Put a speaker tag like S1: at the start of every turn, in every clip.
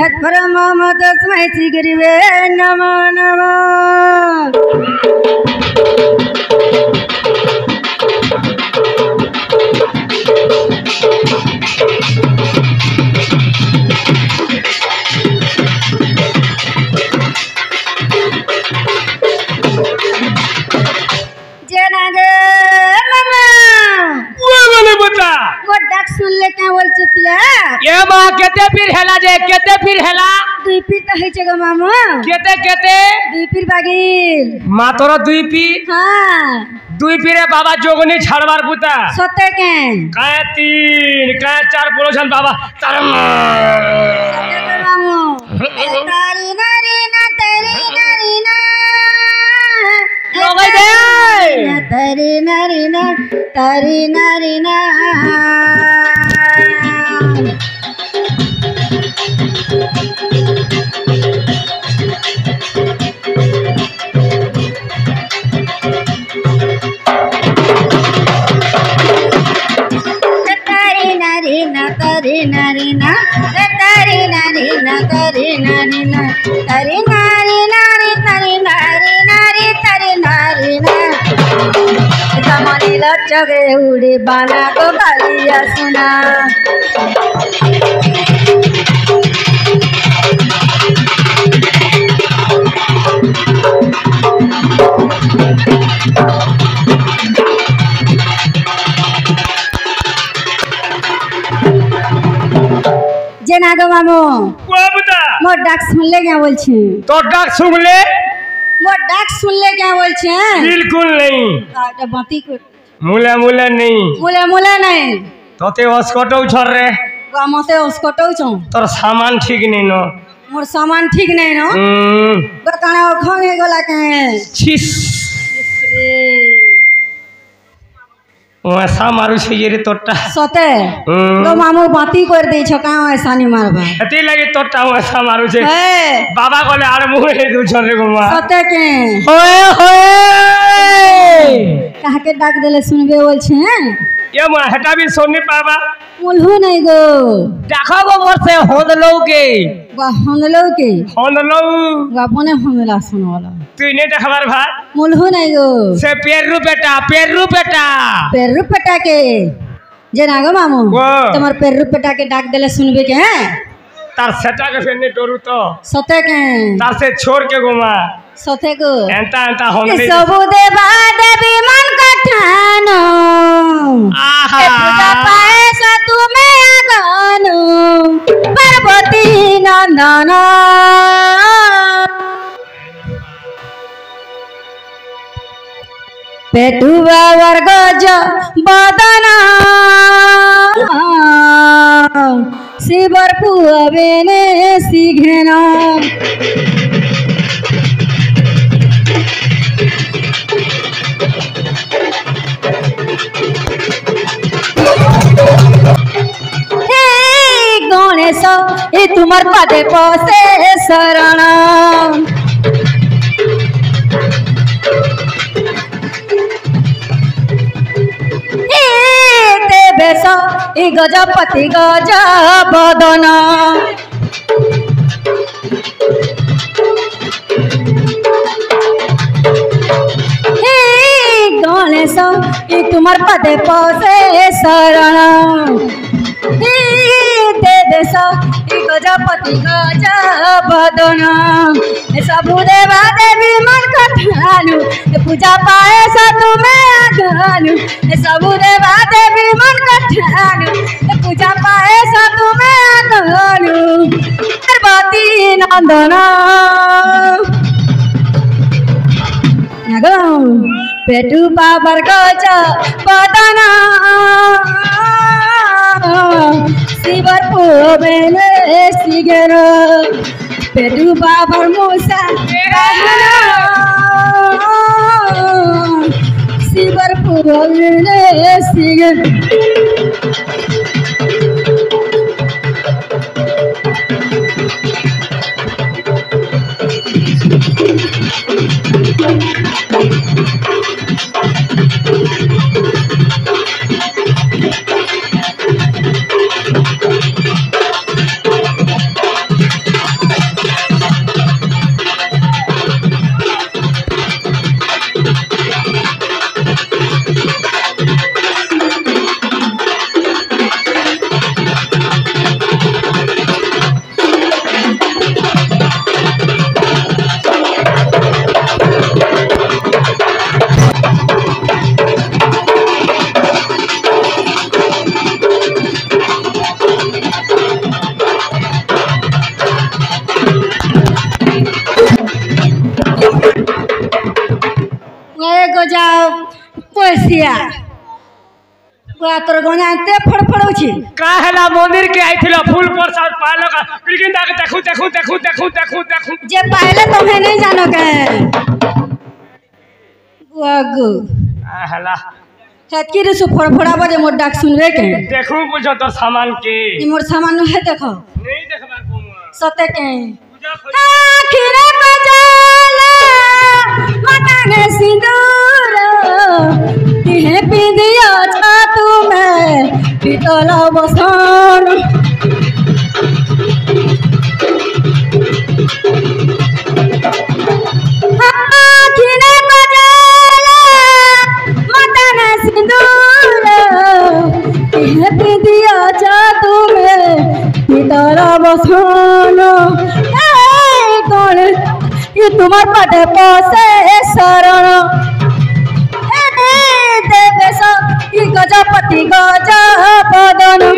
S1: यत्परमं तस्मै श्रीगुरवे नमो नमः। सुन ले क्या बोल चुपिला
S2: ये मां केते फिर हेला जे केते फिर हेला
S1: दुई पीर त है जगह मामा
S2: केते केते
S1: दुई पीर बागिल
S2: मां तोरा दुई पीर
S1: हां
S2: दुई पीरे बाबा जोगनी छाड़वार पुता
S1: सते के
S2: काय तीन काय चार बोलोछन बाबा तरम
S1: सते के मामू तारी नारी ना तेरी नारी ना
S2: लोगे दे
S1: तारी नारी ना तारी नारी ना तरी नारी ना तरी नारी ना तरी नारी ना तरी नारी नारी तरी नारी नारी तरी नारी ना तमनी लचगे उड़े बाना को बालिया सुना जेना गो मामू
S2: बाबूदा
S1: मोर डाक सुन ले क्या बोल छी
S2: तो डाक सुन ले
S1: मोर डाक सुन ले क्या बोल छी
S2: बिल्कुल नहीं
S1: आटा बाती को
S2: मुले मुले नहीं
S1: मुले मुले नहीं
S2: तोते अस्कटौ छर रे
S1: गाम से अस्कटौ छ
S2: तोर सामान ठीक नहीं न
S1: मोर सामान ठीक नहीं न बताना खंगे गला के
S2: छिस
S1: रे
S2: ऐसा मारू छे रे तोटा
S1: सते गो मामू बाती कर दे छ का ऐसा नहीं मारबा
S2: अति लगे तोटा ऐसा मारू छे
S1: ए
S2: बाबा कोले आर मुहे दू छर रे गोमा
S1: सते के
S2: होए होए
S1: कहा के डाक देले सुनबे बोल छे
S2: ये मा हटा भी सोनी पाबा
S1: मुलहु नहीं गो
S2: देखो गो मोर से होंदलो के
S1: होंदलो अपने होंदला सुनवाला
S2: तू ने देखबार भा
S1: मुलहु नहीं गो
S2: से पेरू बेटा
S1: के जेना गो मामू तुम्हार पेरू बेटा के डाक देले सुनबे के हैं
S2: तार सेटा के फेने डोरू तो
S1: सते के
S2: तार से छोड़ के गोमा
S1: सते को
S2: एंता एंता होंदे
S1: सब देवा देवी मन कठानो
S2: आहा
S1: पूजा पाए सा तुम्हें आगानो पार्वती नंदन पेटुआ वर्गज बदना शिवर पुअबेने सिघेना गणेश ये तुम्हार पदे पसे शरण देवेश ये गजपति गज बदन गणेश ये तुम्हार पदे पसे शरण देश गजपति गज बदन सबु देवा देवी मन कठानु पूजा पाए सा तुम्हें आगानु सबु देवा देवी मन कठानु पूजा पाए सा तुम्हें आगानु पार्वती नंदन पेटू बाबर गज बदन शिवर पुबेने सिगेर पेटू बाबर मुसा शिवर पुबेने सिगेर पैसिया बुआ तोर गंजाते फड़फड़ौछि
S2: काहेला मंदिर के आइथिल फूल प्रसाद पालो का लेकिन देखू
S1: जे पहले तुम्हें नहीं जानो के बुआ गो
S2: काहेला
S1: छतकी रे सु फड़फड़ा बजे मोर डाक सुनबे के
S2: देखू बुझो तो सामान के
S1: ई मोर सामान है देखो
S2: नहीं देखबा को
S1: सते के
S2: पूजा
S1: आखिरे बजाला माता ने सिंदूर तिहे पिंदिया छातू में पीतल बसन आखिरे बजाला माता ने सिंदूर तिहे पिंदिया छातू में पीतल बसन कौन ये तुम्हार पटे पसे शरण देवेश ये गजपति गजपदन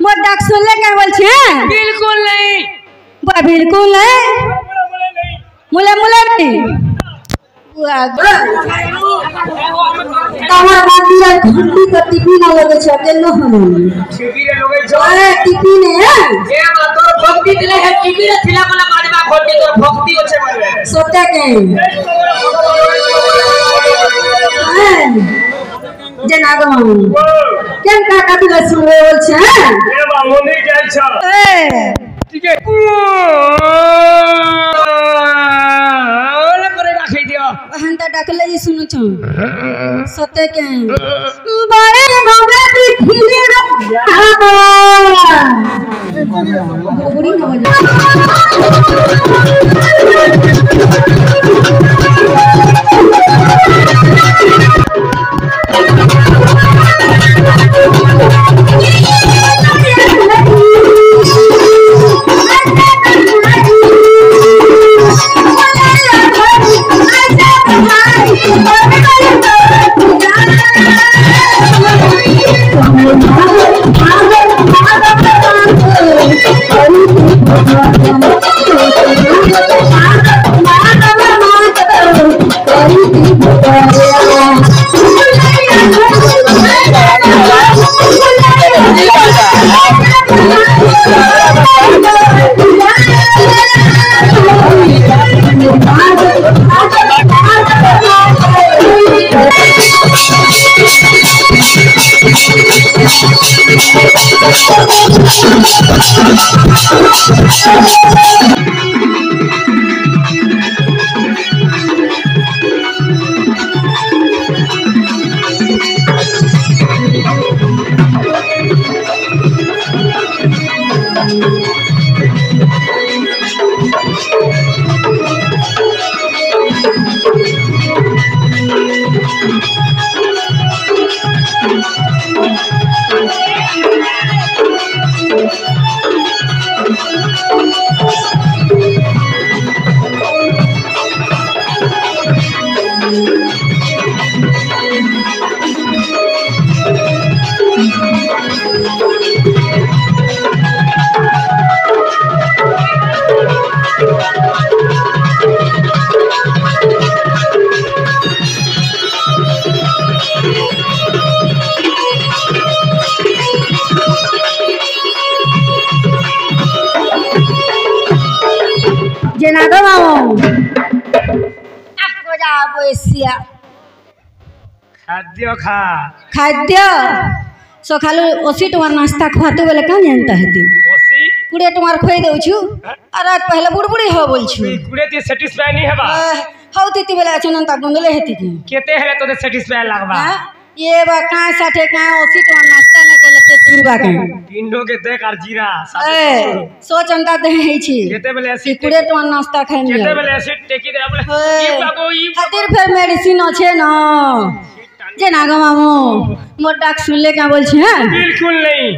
S1: मोर डाक सुन ले कर बोल छे
S2: बिल्कुल नहीं
S1: बुआ बिल्कुल नहीं मुले मुले नहीं बुआ तमार बातिया घंटी का टिपी ना लगे छे अकेलो हम
S2: छिपी रे लोगे जो
S1: अरे टिपी ने
S2: ए मा तोर भक्ति दिले है टिपी रे थिला वाला मारबा घंटी तोर भक्ति होछे मारबे
S1: सोते के जनागम केन का कातिला सुनवे बोल छे
S2: ए बा मंदिर के आइछ
S1: ए
S2: ठीक है ओला करे राखै दियो
S1: हंता डाकले ई सुनु छ सते के बड़े भोगे दिखिले रे बुरी न Jenado mau. Ah, kau dah apa sia?
S2: खाद्य खा
S1: खाद्य सकालू 80 टमार नाश्ता खुआते बेले कहाँ जानता है
S2: ओसी
S1: 20 टमार खुआई देउछु और आज पहले बुड़बुड़ी हो बोलछु
S2: कुड़े ते सेटिस्फाई नहीं हेबा
S1: हौ तिति बेला अचनन ता गंदले हेति की
S2: केते हेले तो सेटिस्फाई लागबा
S1: ये बा का 60 का 80 टमार नाश्ता न केले ते तुरबा का
S2: पिंडो के देख और जीरा
S1: सोच अंता दे है छी
S2: केते बेले ऐसी
S1: 20 टमार नाश्ता खाइ में
S2: केते बेले ऐसी टेकी दे बोले ई बाबू ई
S1: खातिर फिर मेडिसिन আছে ना जे ना गो मामू मोर डाक सुन ले क्या बोल छी हैं
S2: बिल्कुल नहीं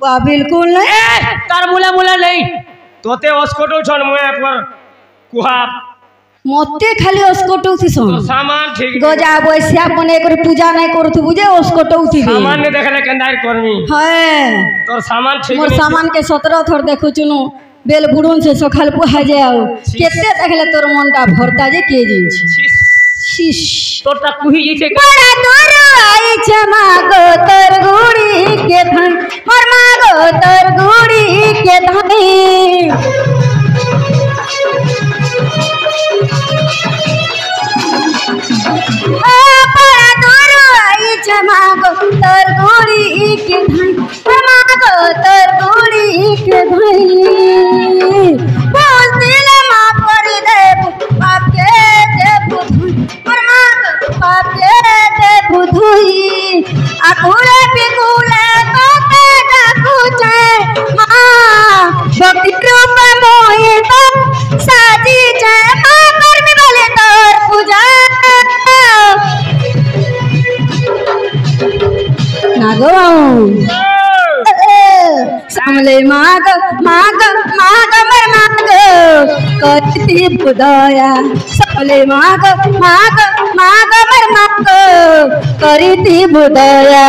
S1: वाह बिल्कुल नहीं
S2: तार मुला मुला नहीं तोते ओस्कोटो छन मुए पर कुहा
S1: मते खाली ओस्कोटो थी
S2: तो
S1: सोन
S2: सामान ठीक
S1: गजा बैसिया बने कर पूजा नहीं करथु बुझे ओस्कोटो थी
S2: सामान ने देखले कंदार कर्मी
S1: है
S2: तोर सामान ठीक
S1: मोर सामान के 17 थोर देखु चुनु बेल बुड़ुन से सखाल पुहा जाओ केते देखले तोर मनटा भरता जे के जिन छी शीश
S2: तोरता कुही जैसे
S1: बड़ा तोर आई जमा गो तोर गुड़ी के धन मरमा गो तोर गुड़ी के धनी बड़ा तोर आई जमा गो तोर गुड़ी के धन मरमा गो तोर गुड़ी के धनी बोल दिल मां कर दे पाप के दे बुधुई मरमा गो पाप के दे बुधुई आकुले पिकुले तोते डाकू जाए मां भक्ति रूप मोहि तब साजी जाए मां कर्म बोले तोर पूजा नागो सामले माग माग माग मर माग करती बुदया सामले माग माग माग मर माग करती बुदया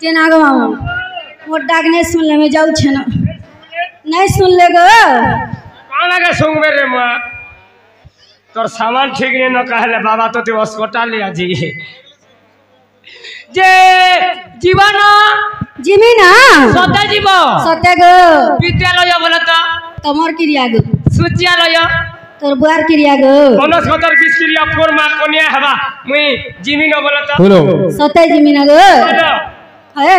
S1: जेना गो मामा मोर डाक नहीं सुन ले में जाऊ छे ना नहीं सुन ले गो
S2: कौन लगे सुन मेरे मां तोर सामान ठीक नहीं न कहले बाबा तो ते अस्पताल ले आजी जे जीवन
S1: जिमी ना
S2: सत्य जीव
S1: सत्य गो
S2: विद्यालय बोला तो
S1: तमर क्रिया गो
S2: सूच्यालय
S1: तोर बुआर क्रिया गो
S2: 20 क्रिया 4 मार्क कोनिया हवा मुई जिमी न बोला तो
S3: बोलो
S1: सत्य जिमी ना गो है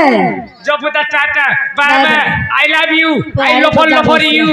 S2: जो पुता tata bye bye I love you I love for you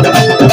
S1: Thank you.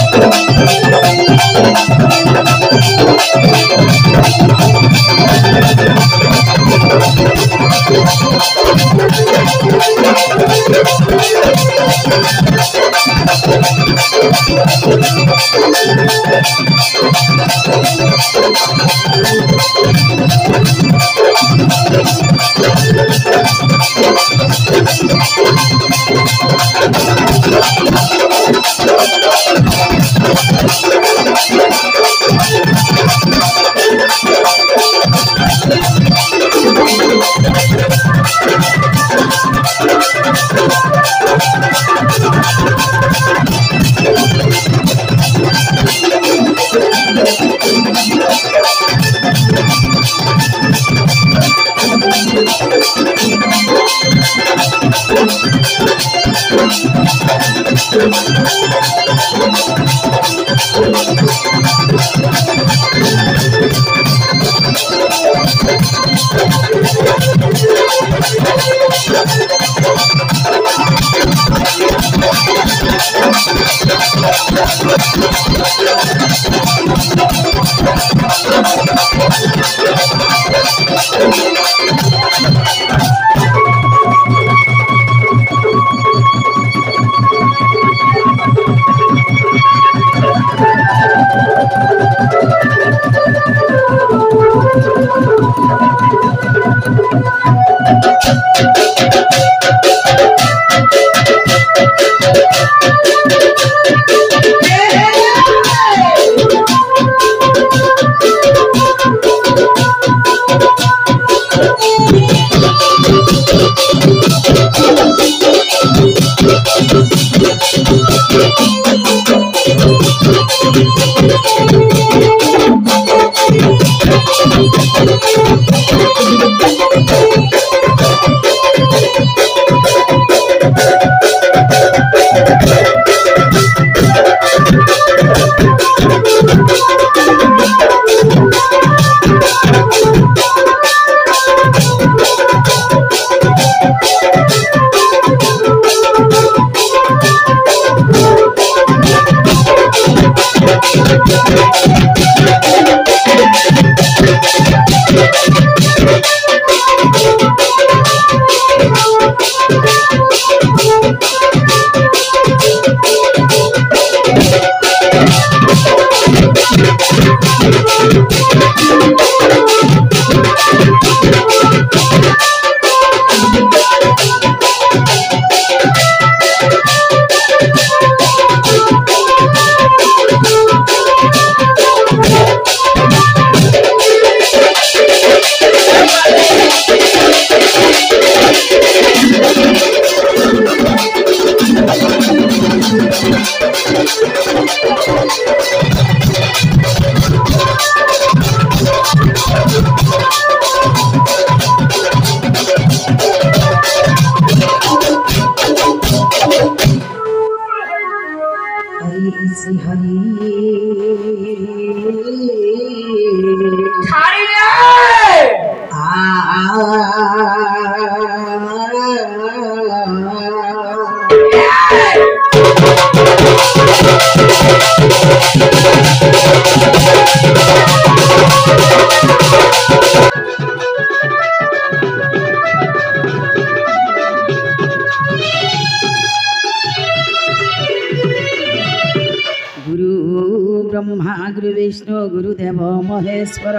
S1: Brahma गुरु विष्णु गुरुदेव महेश्वर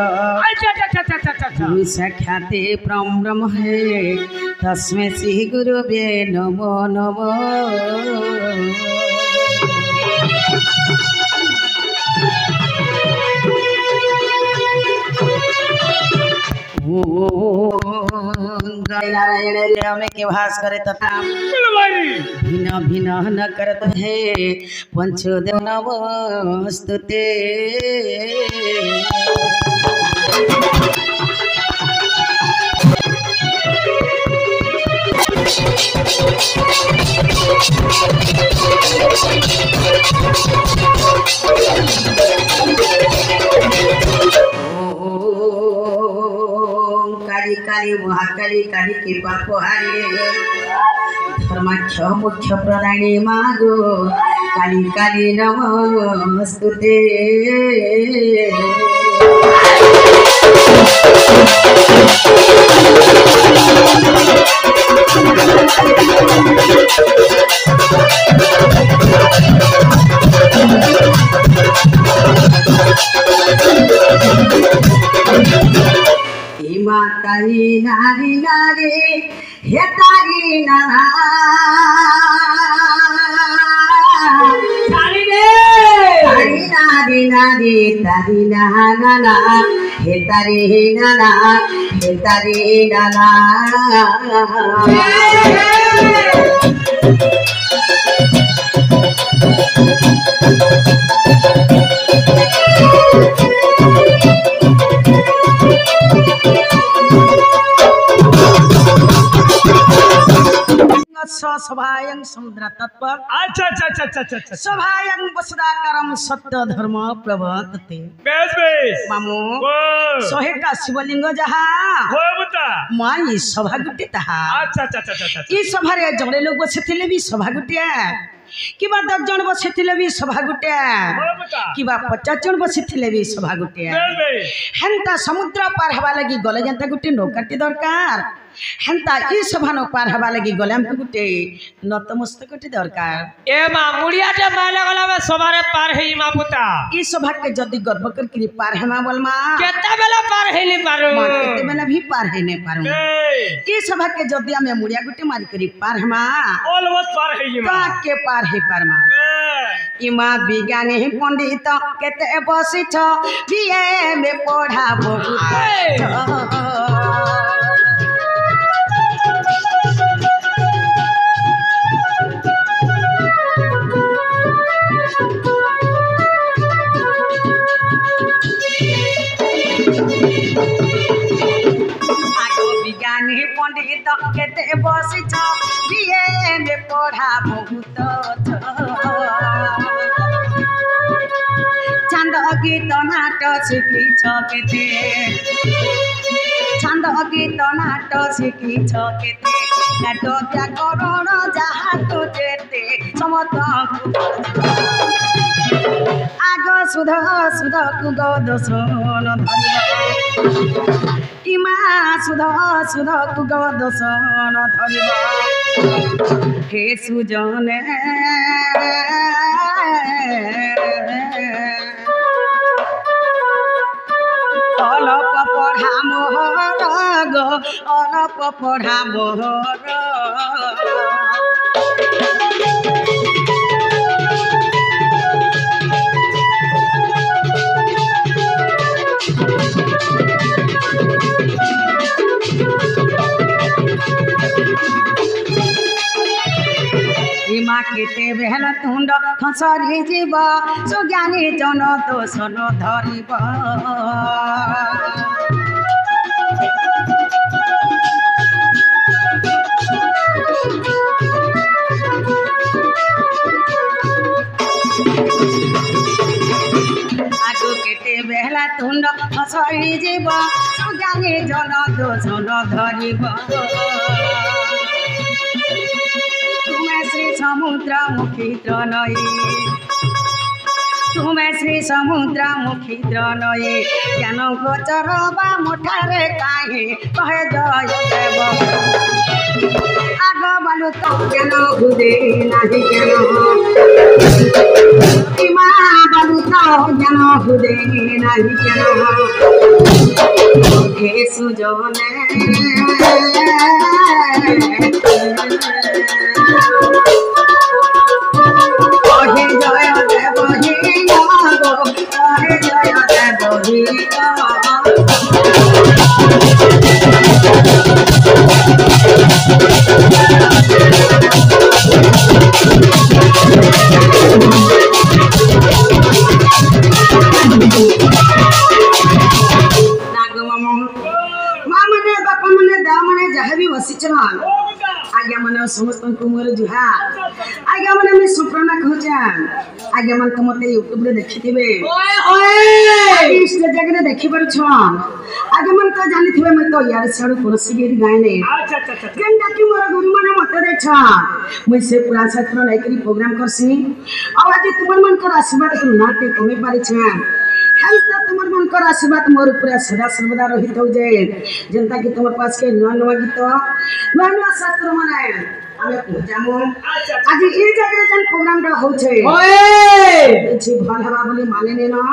S1: गुरु साक्षात् परब्रह्म तस्मै श्री गुरुवे नमो नमो। नारायण राम के भास्कर तथा भिन्न भिन्न न करत है पंचदेव नमस्तुते। काली काली महाकाली काली के पाप हारे धर्माक्ष मोक्ष प्रदाने मागो काली काली नमस्तुते तारी नारी नारी हे तारी नाना तारी नारी नारी तारी नाना हे तारी नाना हे तारी नाना सभायं समुद्र तत्व
S2: अच्छा अच्छा अच्छा अच्छा अच्छा
S1: सभायं वसुदाकरम सत्य धर्म प्रवर्तते
S2: बेस बेस
S1: मामू
S2: वो
S1: सोहे का शिवलिंग जहा
S2: वो बता
S1: माई सभा गुटे ताहा
S2: अच्छा अच्छा अच्छा अच्छा
S1: ई सभा रे जड़े लोग बसिथिले भी सभा गुटिया किबा 10 जन बसिथिले भी सभा गुटिया किबा 50 जन बसिथिले भी सभा गुटिया हेंता समुद्र पार हवा लगी गले जनता गुटे नौकाटी दरकार हेंता ई सभा न पार हवा लगी गले हम गुटे नतमस्तकटी दरकार
S2: ए मा मुड़ियाटे माले गला में सभारे पार है मा पुता
S1: ई सभा के जदी गर्व कर कि पार है मा बोल मा
S2: केते बेला पार है नी पारो
S1: मा केते बेला भी पार है ने पारो ई सभा के जदी हम मुड़िया गुटे मारी करी पार है मा
S2: ऑलमोस्ट पार है मा
S1: का के पार है पार मा इमा विज्ञानी पंडित केते बसिछ बीए में पढ़ा बहुत विज्ञानी पंडित केते बसिछ बीए में पढ़ा बहुत छंद गीत नाट शिखिछ केते छंद गीत नाट शिखिछ केते नाट व्याकरण जहा तो जेते समत आग सुध सुध कुग दोषन धरिब इमा सुध सुध कुग दोषन धरिब हे सुजने अलप पढ़ा मोहर गो अलप पढ़ा मोहर केते बेहल तुंड खसरी जीव सुज्ञानी जन दोषन धरिब आगो केते बेहला तुंड खसरी जीव सुज्ञानी जन दोषन धरिब श्री समुद्र मुखी नये तुम्हें श्री समुद्र मुखी नये ज्ञान गोचर बा मुठारे काहे कहे जय देव आग बालू तो ज्ञान हुदे नाही ज्ञान इमा बालू तो ज्ञान हुदे नाही ज्ञान हे सुजने
S3: आज्ञा मन समस्त को मोर जुहा आज्ञा मन मैं सुप्रना कहजा आज्ञा मन तो मते यूट्यूब रे देखिथिबे ओए ओए इस जगह रे देखि पर छन आज्ञा मन तो जानि थिबे मैं तो यार छाड़ू कोनसी गेरी गाय ने
S2: अच्छा अच्छा अच्छा
S3: केनटा कि मोर गुरु माने मते दे छ मैं से पुराण शास्त्र नै करी प्रोग्राम करसी अब आज तुमन मन कर आशीर्वाद को नाटे कमे पारे छ हेल्थ तुमर मन कर आशीर्वाद मोर ऊपर सदा सर्वदा रहित हो जाए जनता की तुमर पास के नवा नवा गीत नवा नवा शास्त्र मनाए आमे पहुंचामो आज ई जगह जन प्रोग्राम रा हो छे ओए किछि भल हवा बोली माने ने ना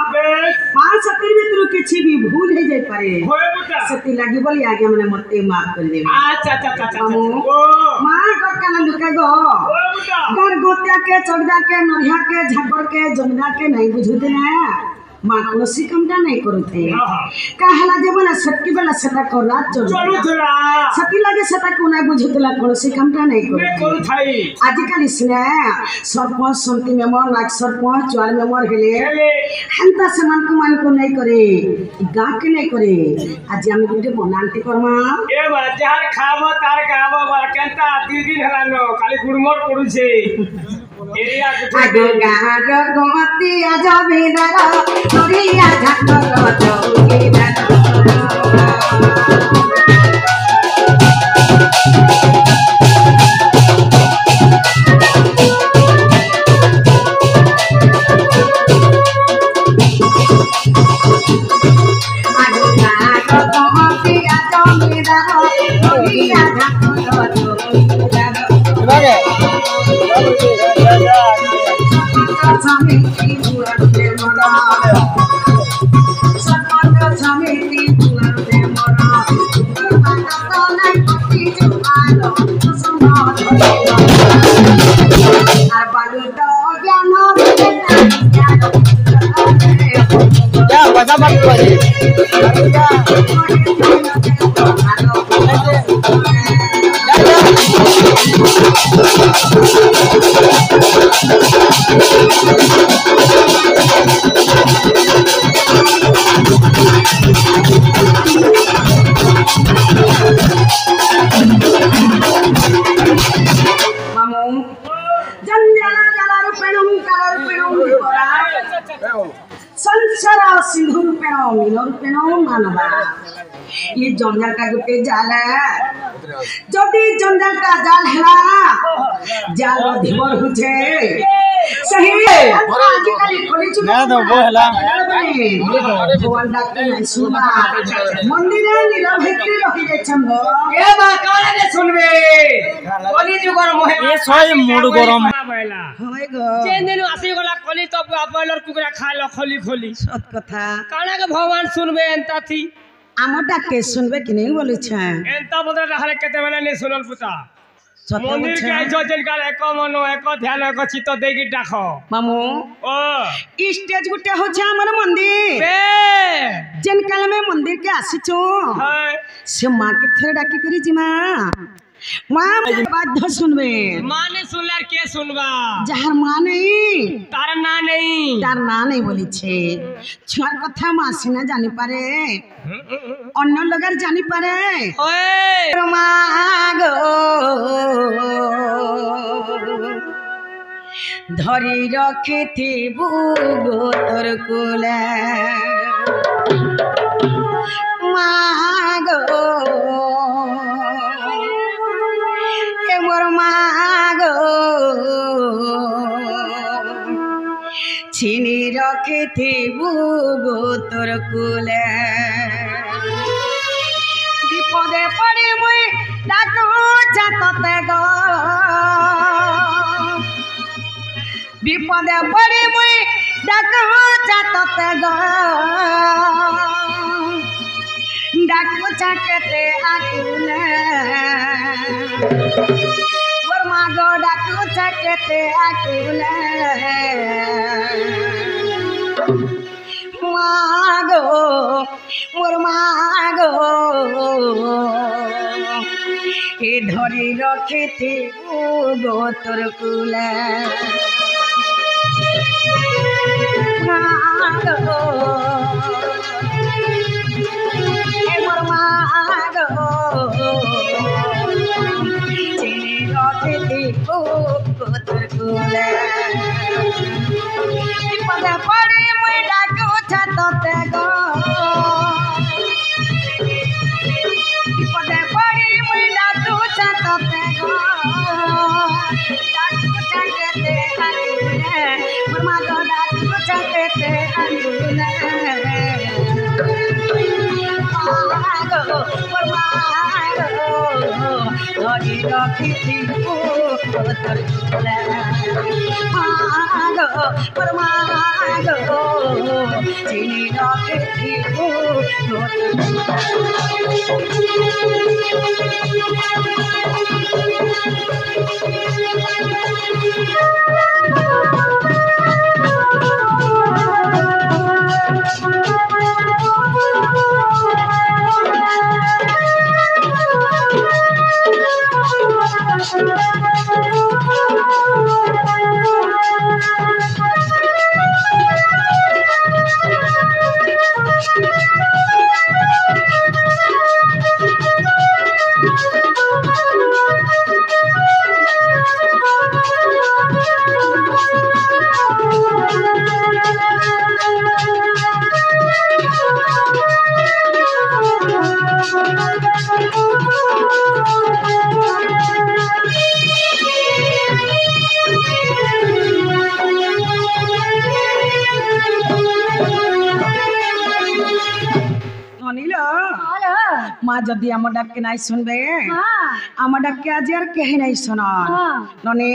S3: पांच सतिर भीतर किछि भी भूल हे जाय पारे
S2: होए बेटा
S3: सती लागी बोली आगे मने मते माफ कर दे
S2: अच्छा अच्छा अच्छा
S3: मां को काना लुका गो गड़ गोत्या के चगदा के नरिया के झपर के जमदा के नहीं बुझुते ना मां कोसी कमटा नहीं करूथे कहला जे बोला सत्ती बेला सता को रात चलुथला सती लागे सता को ना बुझुतला कोसी कमटा नहीं करूथाई आजिकल इसने सरपंच समिति member lakh sarpanch ward member हेले हंता समान को मान को नहीं करे गांव के नहीं करे आज हम गुटे बनांती करमा
S2: ए बाजार खाबो तार खाबो केनता दीदी हलानो खाली गुड़मोर पडुछे
S3: आगो गारो गोती आज बिदारा तोरिया झाकर चौकीदार आगो गारो गोती आज बिदारा तोरिया झाकर चौकीदार समिति बुआते मरा सरपंच समिति बुआते मरा बात तो नहीं पति जुआलो सुनो आ बालू तो ज्ञान क्या बता मत करे संसार सिंधु रूपेण मीन रूपेण मानवा ये जंजाल का गुटे जाल जदि जंजाल का जाल है जाल धीवर हुचे सही आजिकल खोली चुका ना तो वो हला भगवान डाक्टर नहीं सुनबा मंदिर नीरव हेत्री रही जे छंगो ए बा काले ने सुनबे खोली जुगर मोहे ए सोय मूड गरम
S2: बैला
S3: होय गो
S2: जेन दिन आसी गला खोली तो बॉयलर कुकरा खा लो खोली खोली
S3: सत कथा
S2: काना के भगवान सुनबे एंता थी
S3: आमटा के सुनबे कि नहीं बोले छ
S2: एंता बोलरा रहले केते बेला नहीं सुनल पुता मंदिर के जो जनकार एक मनो एक ध्यान एक चित्त देगी डाखो
S3: मामू
S2: ओ
S3: स्टेज गुटे हो छ हमर मंदिर
S2: बे
S3: जन काल में मंदिर के आसी छु
S2: हाय
S3: से मां के थे डाकी करी जिमा मां बाध्य सुनबे
S2: माने सुनलार के सुनबा
S3: जहर मां नहीं
S2: तार ना नहीं
S3: बोली छे छुआर कथा मां सिना जानि पारे अन्य लोगर जानि पारे
S2: ओए
S3: मागो धरी रखिथि बुगो तोर कुला मागो ए मोर मागो छिनी रखिथि बुगो तोर कुला विपदे पड़ी मुई डाकू जातते गो विपदे पड़ी मुई डाकू जातते गो डाकू चाकते आकुले मोर मागो डाकू चाकते आकुले मागो मोर मागो ए धरी रखिथि गो तोर कुला मागो ए मोर मागो चिनी ছাততে গো বিপদে পড়ি মুই ডাকু ছাততে গো ডাকু ছাতেতে আঙ্গুলে মোর মা গো ডাকু ছাতেতে আঙ্গুলে ধরি রখিথিবু তোর কোলে মাগো মোর মাগো চিনি রখিথিবু তোর মা যদি আমার ডাককে নাই শুনবে আমার ডাককে আজ আর কেহে নাই শোন ননি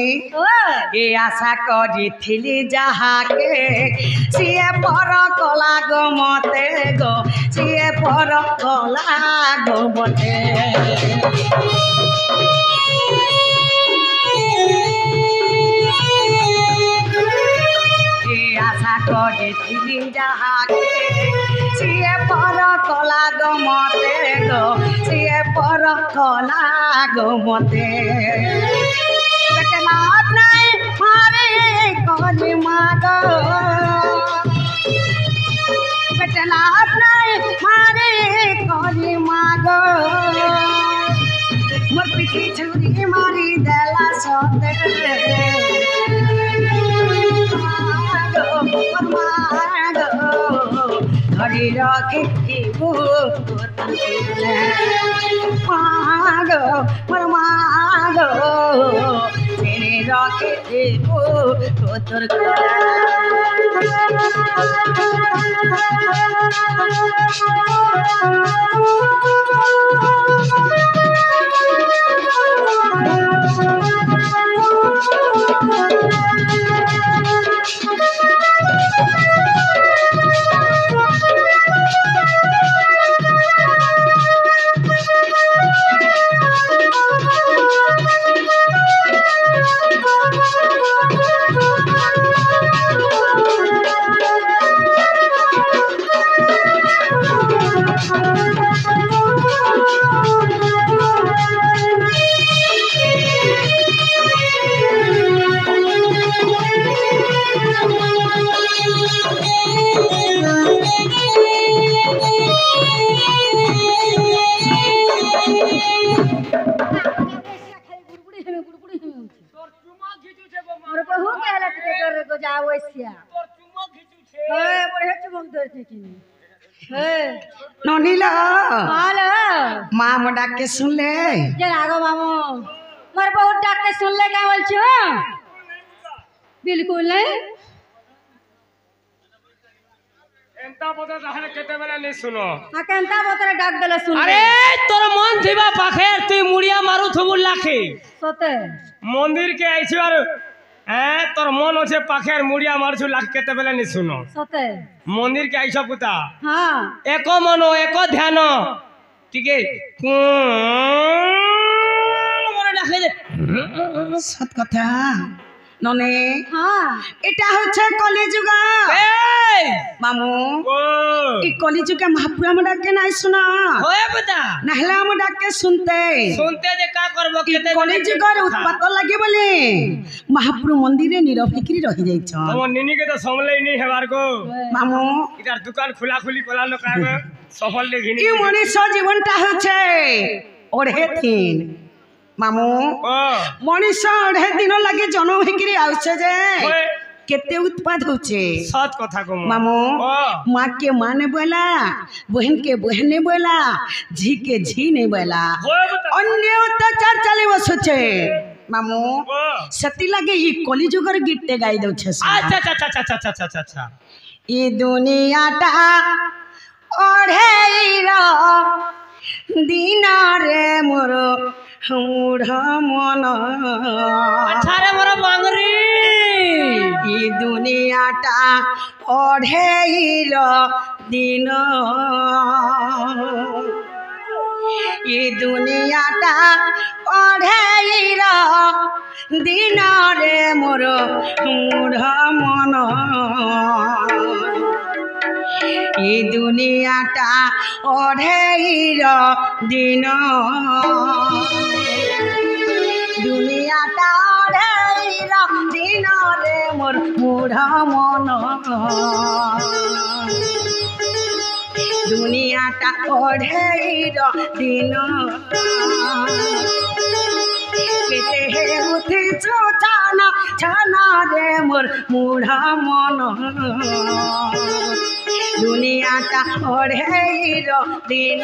S3: এ আশা করিথিলি যাহাকে সিয়ে পর কলা গো মতে গো সিয়ে পর কলা গো মতে এ আশা করিথিলি যাহাকে সিয়ে পর কলা গো মতে গো সিয়ে পর কলা গো মতে বেটলাত নাই মারে কলি মা গো বেটলাত নাই মারে কলি মা গো মোর পিঠি ছুরি মারি দেলা সতে ধরি রখিথিবু মাগো মোর মাগো চিনি রখিথিবু তোর ননিলা মা আমার ডাককে শুনলে
S1: আগো মামু मोर बहुत डाक के सुन ले क्या बोल छो बिल्कुल नहीं
S2: एंता बता ताहले केते बेला नहीं सुनो
S1: आ केंता बतरे डाक देले सुन
S2: अरे तोर मन थिबा पाखेर तू मुड़िया मारू थबु लाखे
S1: सोते
S2: मंदिर के आइछु आर तोर मन होछे पाखेर मुड़िया मारछु लाख केते बेला नहीं सुनो
S1: सोते
S2: मंदिर के आइछ पुता
S1: हां
S2: एको मनो एको ध्यान ठीक है मोरे डाके दे
S3: सत कथा नने
S1: हां
S3: এটা হচ্ছে কলিযুগ মামু এই কলিযুগে মহাপ্রভু আমার ডাকে নাই শোনা
S2: होए बता
S3: নাহলে আমার ডাকে শুনতে
S2: सुनते जे का करबो केते
S3: কলিযুগের উৎপাত লাগে বলে মহাপ্রভু মন্দিরে নিরভিক্রি রহি যাইছ
S2: हमर निनी के तो समले नहीं हेबार को
S3: মামু
S2: इधर दुकान खुला खुली कोलानो काबे सफल ले घिनी
S3: এই মনুষ্য জীবনটা হচ্ছে ওড়ে থিন মামু
S2: ओ
S3: মনুষ্য ওড়ে দিন লাগে জন্ম হইকিরি আউছে যে केते उत्पाद होचे
S2: सत कथा को
S3: मामू
S2: ओ
S3: माँ के माँ ने बोला बहन के बहन ने बोला झी के झी ने बोला
S2: होए बता
S3: अन्य अत्याचार चले बसुचे मामू
S2: ओ
S3: सती लगे ये कलिजुगर गीते गाई दो छे
S2: अच्छा अच्छा अच्छा अच्छा अच्छा अच्छा अच्छा
S3: ये दुनियाटा ओढ़ेइरा दिनारे मोर मूढ़ मन
S2: अच्छा रे मोर बांगरी
S3: ये दुनियाटा ओढ़ेइरा दिन ये दुनियाटा ओढ़ेइरा दिनारे मोर मूढ़ मन ये दुनियाटा ओढ़ेइर दिन दुनियाटा ओढ़ेइर दिन रे मोर मूढ़ मन दुनियाटा ओढ़ेइर दिन केते हे उठी छाना छाना रे मोर मूढ़ मन दुनियाटा ओढ़ेइर दिन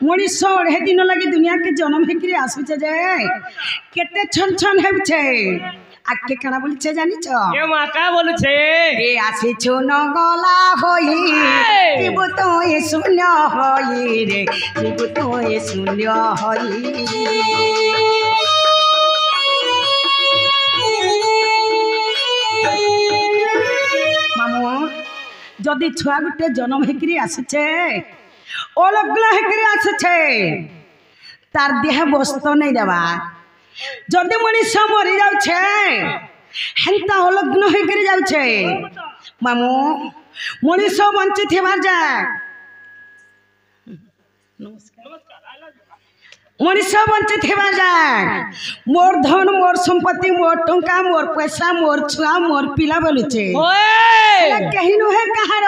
S3: मनीष अढ़े दिन लगे दुनिया के जन्म हेकरी आसुचे जे केते छन छन हेबछे आके काना बोलछे जानि छ
S2: ए मा का बोलु छे
S3: ए आसी छु न गला होई जीव तो ए शून्य होई रे जीव तो ए शून्य होई मामू जदि छुआ गुटे जन्म हेकरी आसुचे अलगला हेकरी आसुचे तार देह बस्त नहीं देवा जदि मनीष मरी जाउछे हेंता अलग्न हेकरी जाउछे मामू मनीष बंची थेबार जा मनीष बंची थेबार जा मोर धन मोर संपत्ति मोर टंका मोर पैसा मोर छुआ मोर पिला बोलुछे
S2: ओए
S3: कहीं नुहे कहार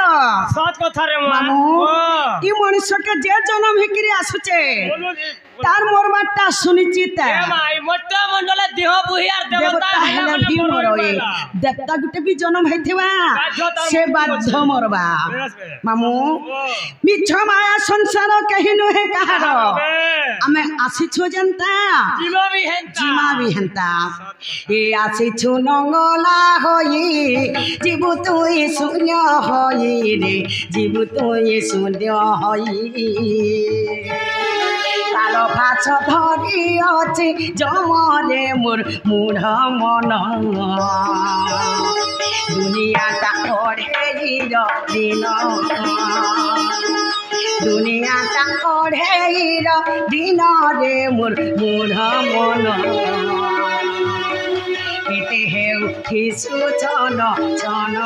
S2: सत कथा रे
S3: मामू ई मनीष के जे जन्म हेकरी आसुचे तार मोर बाटा सुनिश्चित
S2: ए माई मोटा मंडल देह बुहियार देवता
S3: हेले भी मोरए देवता गुटे भी जन्म हेथिबा से बाध्य मोरबा मामू मिछ माया संसार कहीं नुहे कहार आमे आसी छु जनता जीमा भी हंता ए आसी छु नंगला होई जीव तुई शून्य होई रे जीव तुई शून्य होई कालो फाछ धरी अछि जमरे मोर मूढ़ मन दुनियाटा ओढ़ेइर दिन दुनियाटा ओढ़ेइर दिन रे मोर मूढ़ मन पेटे हेउ खिसु छन छन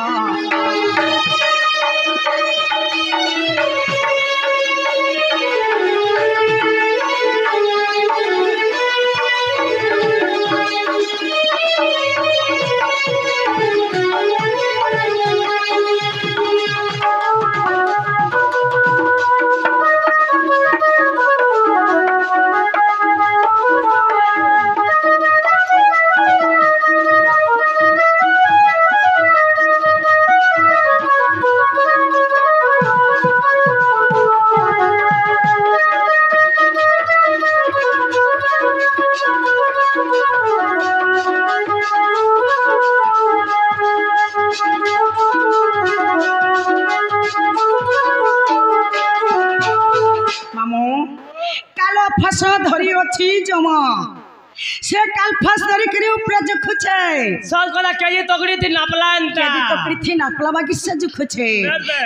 S2: সব কথা কেজি তকড়ি তি নাপলান্তা
S3: কেজি তো পৃথি নাপলা বাকি সে জুখছে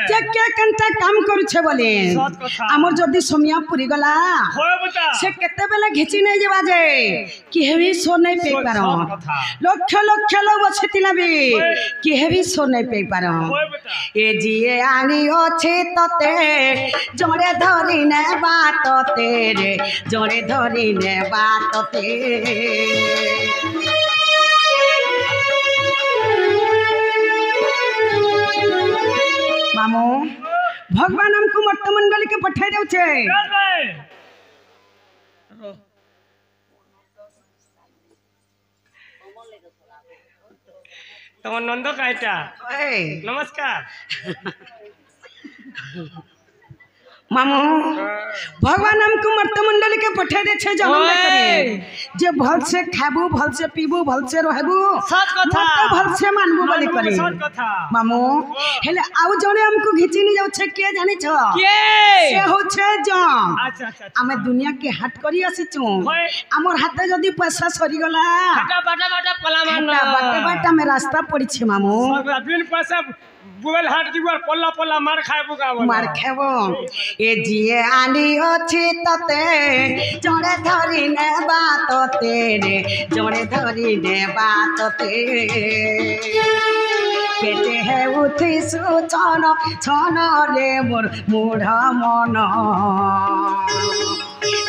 S3: যে কে কেনটা কাম করছে বলে
S2: সত কথা
S3: আমার যদি সমিয়া পুরি গলা
S2: হয় বুতা
S3: সে কেতে বেলা ঘিচি নাই যাবা যে কি হেবি সো নাই পেই পার
S2: সত কথা
S3: লক্ষ লক্ষ লোক বসিতিলা বি কি হেবি সো নাই পেই পার
S2: হয় বুতা
S3: এ জিয়ে আনি অছে ততে জড়ে ধরি নে বাততে রে জড়ে ধরি নে বাততে मामू भगवान हमको मर्तमंडल के पठाई दे छे
S2: তোমার নন্দ কাইটা
S3: ओए
S2: নমস্কার
S3: मामू भगवान हमको मर्तमंडल के पठाई दे छे जन्म ले करे जे भल से खाबू भल से पीबू भल से रहबू
S2: सत कथा
S3: मत भल से मानबू बोले करे
S2: सत कथा
S3: मामू हेले आउ जने हमको घिची नहीं जाउ छे के जाने छ
S2: কে
S3: से हो छे जम
S2: আচ্ছা আচ্ছা
S3: आमे दुनिया के हाट करी आसीचु
S2: হয়
S3: हमर हाथे जदी पैसा सरी गला
S2: বাটা বাটা বাটা পলামান
S3: बाटे बाटे में रास्ता पड़ी छे मामू
S2: বিন পয়সা বুবেল হাট দিব আর পল্লা পল্লা মার খাইবো গা
S3: मार खेब ए जिए आनी अछि तते जड़े धरी ने बात तेरे जड़े धरी ने बात तेरे केते है उठी सुचन छन रे मोर मूढ़ मन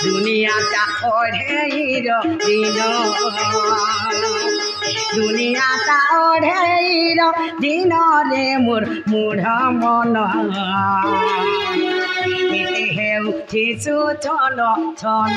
S3: दुनिया ता ओढ़ेर दिन दुनिया ता ओढ़ेर दिन रे मोर मूढ़ मन केते है उठी सुचन छन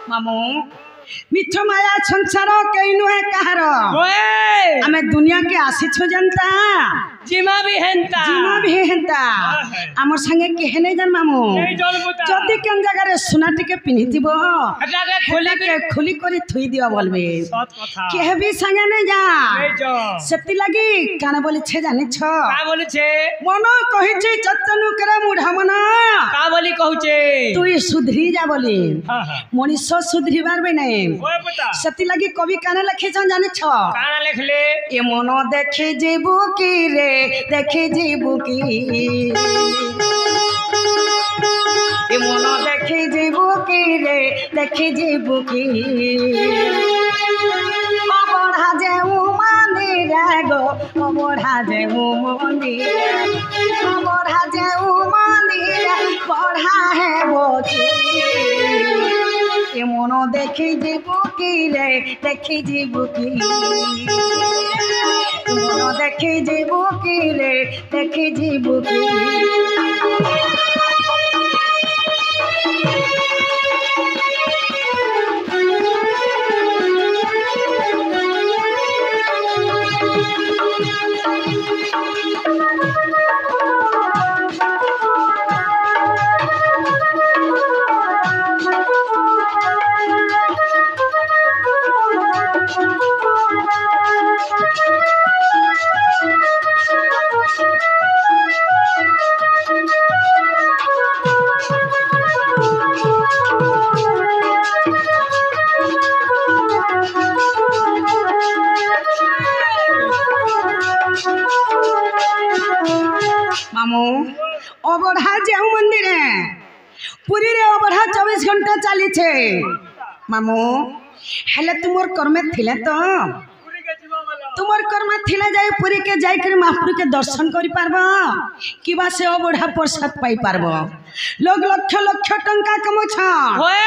S3: मामू मिठ माया संसार कई नुहे कहार
S2: ওই
S3: आमे दुनिया के आसी छु जनता
S2: জিমা भी হেনতা
S3: जीमा भी हेंता आमर संगे केहने जन मामू
S2: এই জলবুতা
S3: जदि केन जगह रे सोना टिके पिनिथिबो
S2: এটাকে
S3: खोले
S2: খুলে
S3: के खुली करी थुई दिया बोलबे
S2: সত কথা
S3: केह भी संगे ने जा
S2: এই জ
S3: सेति लगी काना बोली छे जाने छ
S2: কা বলেছে
S3: मन कहि छै चतनु करे मुढा मन
S2: কা বলি কହୁছে
S3: তুই सुधरी जा बोली
S2: হ্যাঁ হ্যাঁ
S3: मनीष सुधरी पारबे नहीं
S2: ওই বুতা
S3: सेति लगी कवि काने लिखिछन जाने छ
S2: কানা লেখলে
S3: ए मन देखि जीबू की रे देखि जीबू की ए मन देखि जीबू की रे देखि जीबू की बढ़ा जे मंदिर गो बढ़ा जे मंदिर बढ़ा जे मंदिर बढ़ा है बोकी ए मन देखि जीबू की रे देखि जीबू की मन देखि जीबू की रे देखि जीबू की मामू अबढ़ा जाऊ मंदिर पुरी रे अबढ़ा 24 घंटा चली छे मामू हेले तुमर कर्मे थिले तो तुमर कर्मे थिले जाई पुरी के जाई कर महापुर के दर्शन करि पारबो किबा से अबढ़ा प्रसाद पाई पारबो लोग लक्ष लक्ष टंका कमछ
S2: होए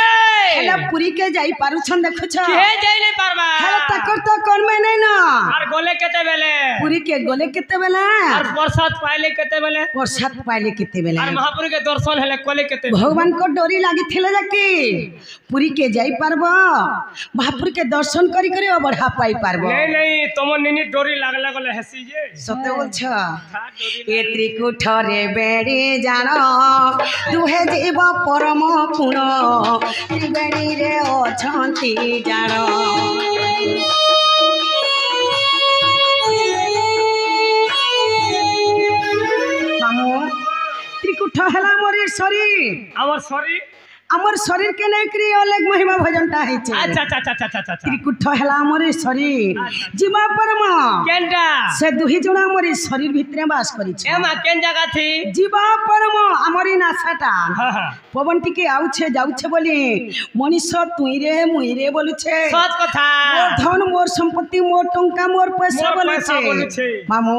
S3: हेला पुरी के जाई पारुछन देखुछ
S2: के जाई नहीं पारबा
S3: हेला तकर तो कोन में नहीं ना
S2: और गोले केते बेले
S3: पुरी के गोले केते बेला
S2: और प्रसाद पाइले केते बेले
S3: प्रसाद पाइले केते बेला
S2: और महापुर के दर्शन हेले कोले केते
S3: भगवान को डोरी लागी थिले जाकी पुरी के जाई पारबो महापुर के दर्शन करी करी बढ़ा पाई पारबो
S2: नहीं तुम निनी डोरी लागला गले हसी जे
S3: सते बोलछ ए त्रिकुट रे बेड़ी जानो दुहे जीव परम पुण त्रिवेणी रे अछंती जानो मामू त्रिकुट हला मोर शरीर हमर शरीर के नहीं करी अलग महिमा भजनटा है
S2: अच्छा अच्छा अच्छा अच्छा अच्छा
S3: त्रिकुट हला हमर शरीर जीवा परम
S2: केनटा
S3: से दुही जणा हमर शरीर भितरे वास करी छे
S2: ए मा केन जगह थी
S3: जीवा परम हमरी नासाटा
S2: हां हां
S3: पवन टिके आउछे जाउछे बोली मनीष तुई रे बोलु छे
S2: सच कथा
S3: मोर धन मोर संपत्ति मोर टंका मोर पैसा बोलु छे मामू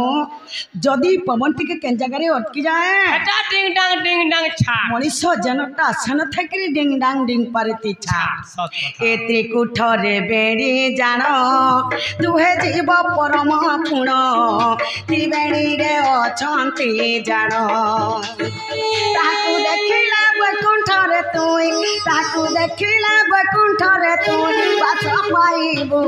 S3: जदी पवन टिके केन जगह रे अटकी जाए
S2: एटा डिंग डांग छा
S3: मनीष जनता सन थे डिंग डांग डिंग परती छा ए त्रिकुट रे बेड़ी जानो दुहे जीव परम पुण त्रिवेणी रे अछंती जानो ताकू देखिला बैकुंठ रे तुई ताकू देखिला बैकुंठ रे तुई बास पाइबू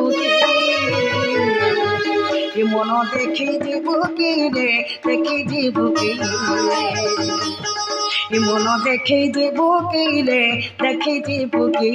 S3: कि मन देखी जीवू की रे देखी जीवू की मन देखी जीवू की रे देखी जीवू की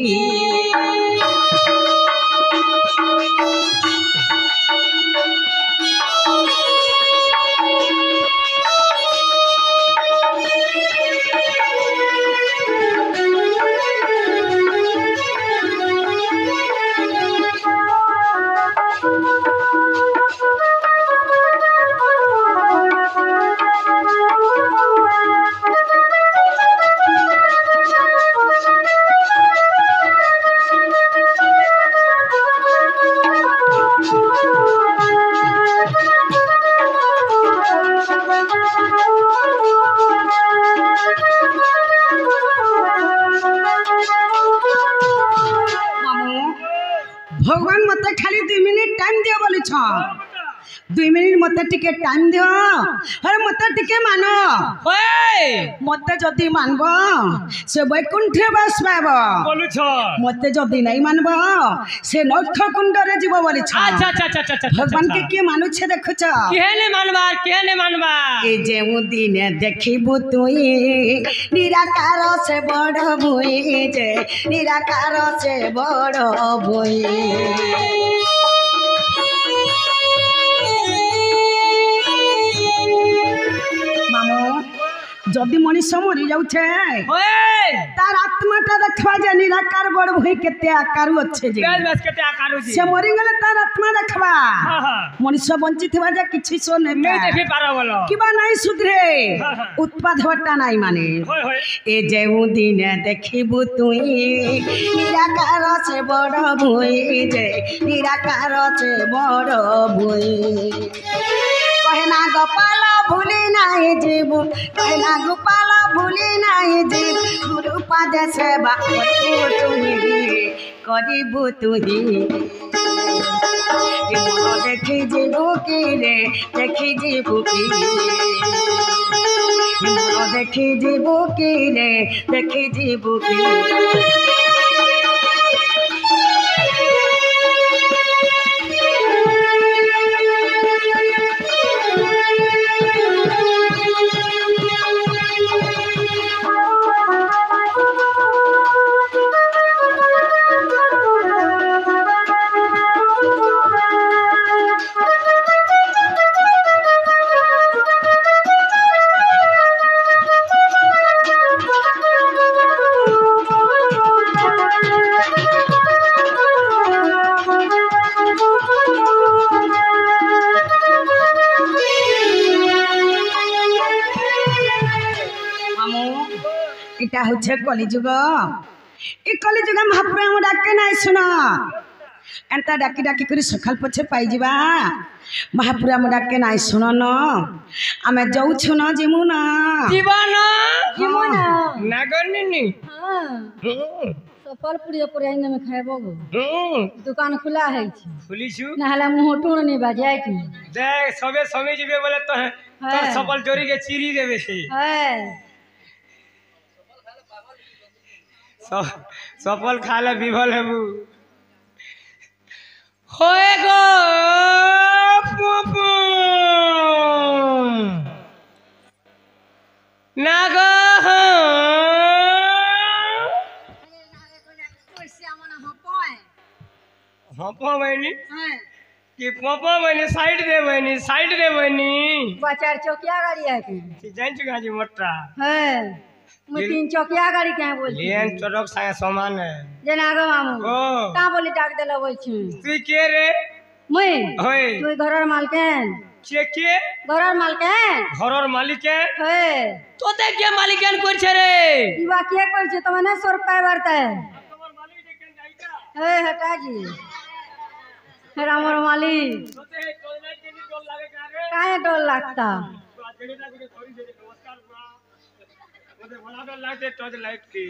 S3: भगवान मत खाली 2 मिनट टाइम दियो बोली छ 2 मिनट मत टिके टाइम दियो अरे मत टिके मानो
S2: ओए
S3: मत जदी मानबो से वैकुंठ बस पाबो
S2: बोलु छ
S3: मत जदी नहीं मानबो से नरक कुंड रे जीव बोली छ
S2: अच्छा अच्छा अच्छा अच्छा
S3: भगवान के मानु छे देखु छ
S2: केने मानबा
S3: ए जेउ दिन देखिबु तुई निराकार से बड़ भुई जे निराकार से बड़ भुई जदि मनीष मरी जाउछे तार आत्माटा देखबा जे निराकार बड़ भई केते आकारु अच्छे जे
S2: केते आकारु जे
S3: से मरी गेले तार आत्मा देखबा मनीष बंची थिबा जे किछि सो नै
S2: देखि पारा बोलो
S3: किबा नै सुधरे उत्पाद हटा नै माने ए जेउ दिन देखिबु तुई निराकार से बड़ भई जे निराकार से बड़ भई कहना गोपाल भूली नहीं जीवु कहना गोपाल भूली नहीं जीव गुरु पद सेवा करिबु तुही देखी जीवु की रे देखी जीवु की देखी जीवु की रे देखी जीवु की इटा होछे कलिजुग ए कलिजुग महाप्रभु डाके ना सुन एंता डाकी डाकी करी सखाल पछे पाई जिबा महापुरा मुडा के नाई सुनो न आमे जाउछु न जिमु न
S2: जीवन
S1: जीवन
S2: नागरनी
S1: हाँ सफल पुड़िया पुड़िया में खाइबो गो दुकान खुला है
S2: खुली छु
S1: नहला मुंह टूण नहीं बजाय की
S2: देख सबे समय जीवे बोले तो है तोर सफल जोरी के चीरी देवे छे
S1: है
S2: सफल खा ले विभल हेबू होए गो पुपु नागो हपो बहनी कि पपो बहनी साइड दे बहनी
S1: बचार चौकिया गाड़ी है की
S2: जान चुका जी मोटा
S1: है मैं 3 चौकिया गाड़ी कहे बोल
S2: लेन चौक संगे सामान है
S1: जना गो मामू
S2: ओ
S1: का बोली डाक देला बोल छी
S2: तू के रे
S1: मैं
S2: होय
S1: तू घरर मालकन
S2: के
S1: घरर मालकन
S2: घरर मालिक
S1: है
S2: तो ते के मालिकन कोइ छे रे
S1: इवा के कोइ छे तमने 100 रुपया भरते
S2: हमर मालिक देखन जाइता
S1: है हटा जी है हमर मालिक
S2: तो ते टोलनाइट के टोल लागे का रे
S1: काहे डर लगता
S2: तो आजनेटा के थोड़ी देर नमस्कार बा ओदे बड़ा डर लागते टोज लाइट की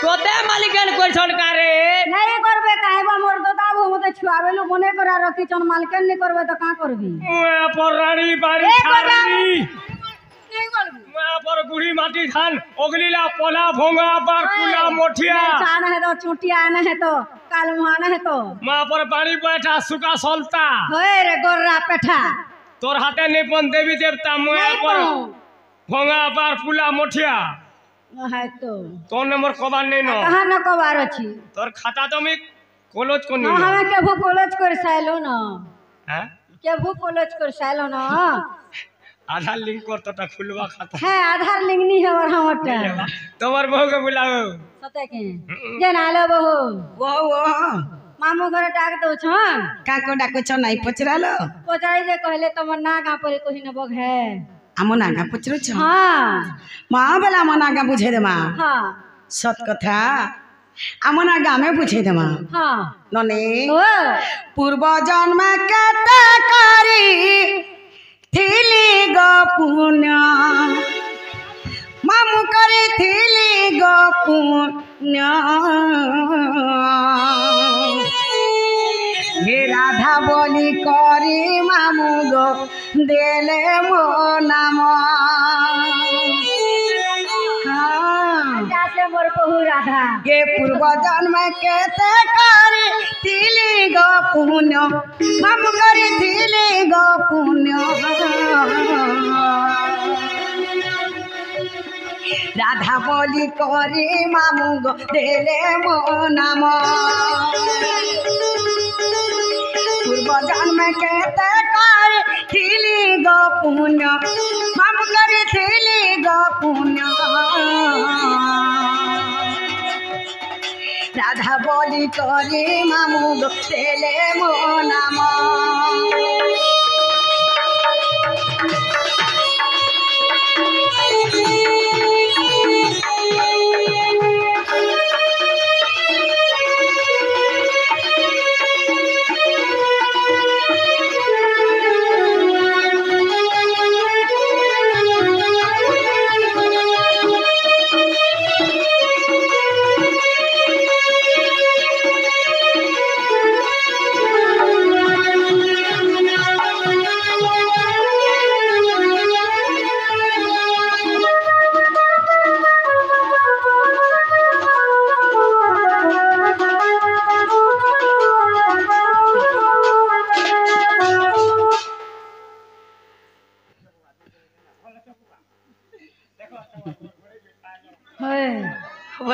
S2: तो ते मालिकन कोइ छन का रे
S1: नहीं करबे काहे बा मोर दादा वो मते छुआवेलु मने करा रखी चन मालकन नहीं करबे तो का करबी
S2: ओए पर रानी बाड़ी छाड़ी
S1: नहीं करबी
S2: मैं पर गुड़ी माटी धान ओगलीला पोला भोंगा पर कुला मोठिया
S1: चान है तो चुटिया न है तो काल मुहान है तो
S2: मां पर बाड़ी बैठा सुका सोलता
S1: होए रे गोर्रा पेठा
S2: तोर हाथे निपन देवी देवता मैं पर भोंगा पर कुला मोठिया
S1: है तो
S2: तो नंबर कबार नहीं नो
S1: कहां न कबार अछि
S2: तोर खाता तो मैं कॉलेज को
S1: न
S2: नहीं
S1: हमें के भू कॉलेज कर साइलो न
S2: हैं
S1: के भू कॉलेज कर साइलो न
S2: आधार लिंक कर तो खुलवा खाता
S1: है आधार लिंक नहीं है और हमटा
S2: तोमर बहू के बुलाओ
S1: सते के जे नालो बहू
S3: वो
S1: मामू घर डाक दो छ
S3: काको डाको छ नाई पचरालो
S1: पचाई जे कहले तमर ना गा पर कोही न बग है
S3: आमो नागा पचरो छ
S1: हां
S3: मां बेला आमो नागा बुझे दे मां
S1: हां
S3: सत कथा आमो नागा में बुझे दे मां
S1: हां
S3: नने
S1: ओ
S3: पूर्व जन्म कता करी थिली गो पुण्य मामू करे थिली गो पुण्य हे राधा बोली करी मामू गो देले मो नाम
S1: से मोर बहु राधा
S3: के पूर्व जन्म केते करी थिली गो पुण्य मामू करे थिली गो पुण्य राधा बोली करी मामू गो देले मो नाम पूर्व जन्म केते कर थिली गो पुण्य मामू करे थिली गो पुण्य राधा बोली करी मामू गो देले मो नाम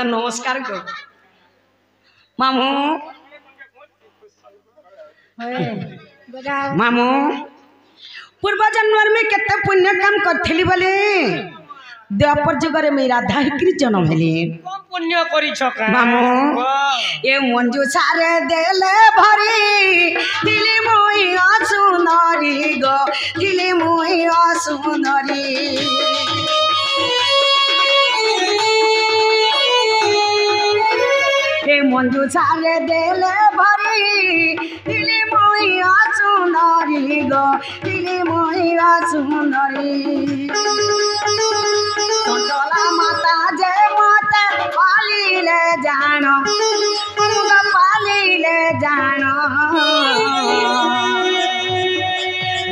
S3: नमस्कार को मामू मामू पूर्व जन्म में केते पुण्य काम करथिली बोले द्वापर जुगरे मेरा धाहिक्री जन्म हेली
S2: कम पुण्य करी छका
S3: मामू ए मंजू सारे देले भरी दिली मोई असुंदरी गो दिली मोई असुंदरी ए मंजू सारे देले भरी दिली मोई सुंदरी गो तिली मोहिया सुंदरी चंचला माता जे मते पालिले जान मुगा पालिले जान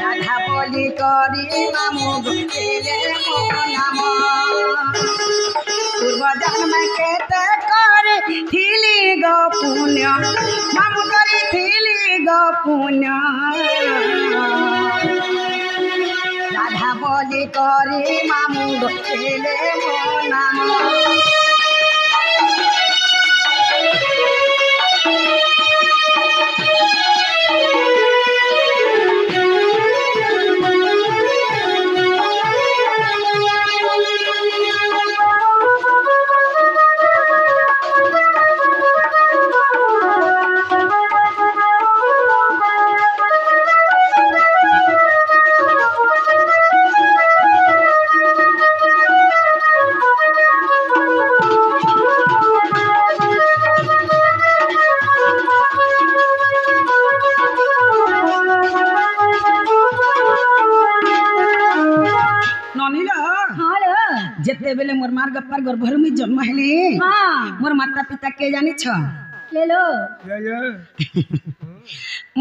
S3: राधा बोली करी मामू गुले मो नाम पूर्व जन्म केते करे थिली गो पुण्य मामू करी थिली गो पुण्य राधा बोली करी मामू गुले मो नाम जेते बेले मोर मार गप्पर गर्भर में जन्म हेले मोर माता पिता के जानी छ
S1: ले लो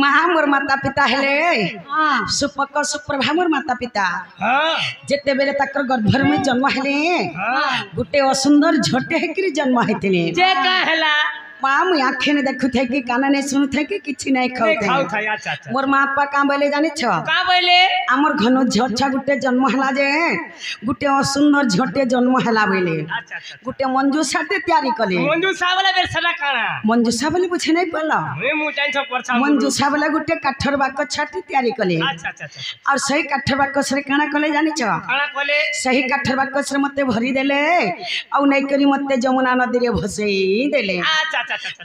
S3: महा मोर माता पिता हेले सुपक सुप्रभा मोर माता पिता जेते बेले तकर गर्भर में जन्म हेले गुटे असुंदर झटे हेकरी जन्म हेतिले
S2: जे का हला
S3: माँ मुई आखे ने देखु थे कि काना ने सुनु थे कि किछि नै खाउ थे मोर माँ पापा का बोले जानि छ
S2: का बोले
S3: हमर घनो झछा गुटे जन्म हला जे गुटे असुंदर झटे जन्म हला बोले गुटे मंजूसाटे तैयारी कले
S2: मंजूसा वाला बेरसला काना
S3: मंजूसा बोले बुझे नै पला
S2: मु जानि छ परछा
S3: मंजूसा वाला गुटे काठर बाक छाटी तैयारी कले और सही काठर बाक से काना कले जानि छ
S2: काना कले
S3: सही काठर बाक से मते भरी देले औ नै करी मते जमुना नदी रे भसई देले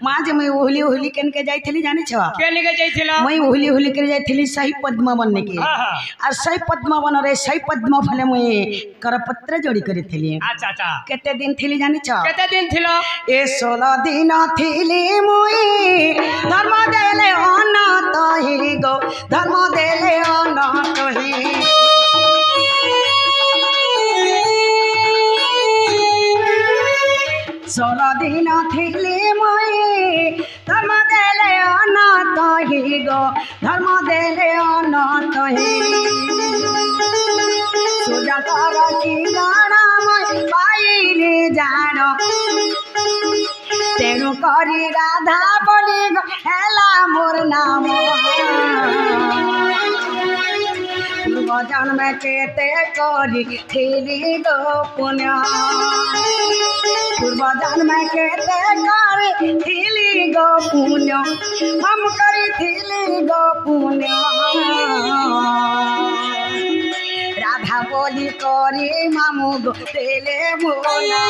S3: माँ जे मैं ओहली ओहली केन के जाइथली जानि छ
S2: के निके जाइथिला
S3: मैं ओहली ओहली के जाइथली सही पद्म वन के और सही पद्म वन रे सही पद्म फले मैं करपत्र जोड़ी करिथली केते दिन थली जानि छ
S2: केते दिन थिलो
S3: ए 16 दिन थली मुई धर्म देले अनंत ही गो धर्म देले अनंत ही 16 दिन थिली धर्म देले अनंत ही गो धर्म देले अनंत ही सुजा कर की गाना मैं पाइले जान तेणु करी राधा बोली गो हेला मोर नाम पूर्व जन्म केते करी थिली गो पुण्य पूर्व जन्म केते करी थिली गो पुण्य हम करी थिली गो पुण्य राधा बोली करी मामू गो देले मोना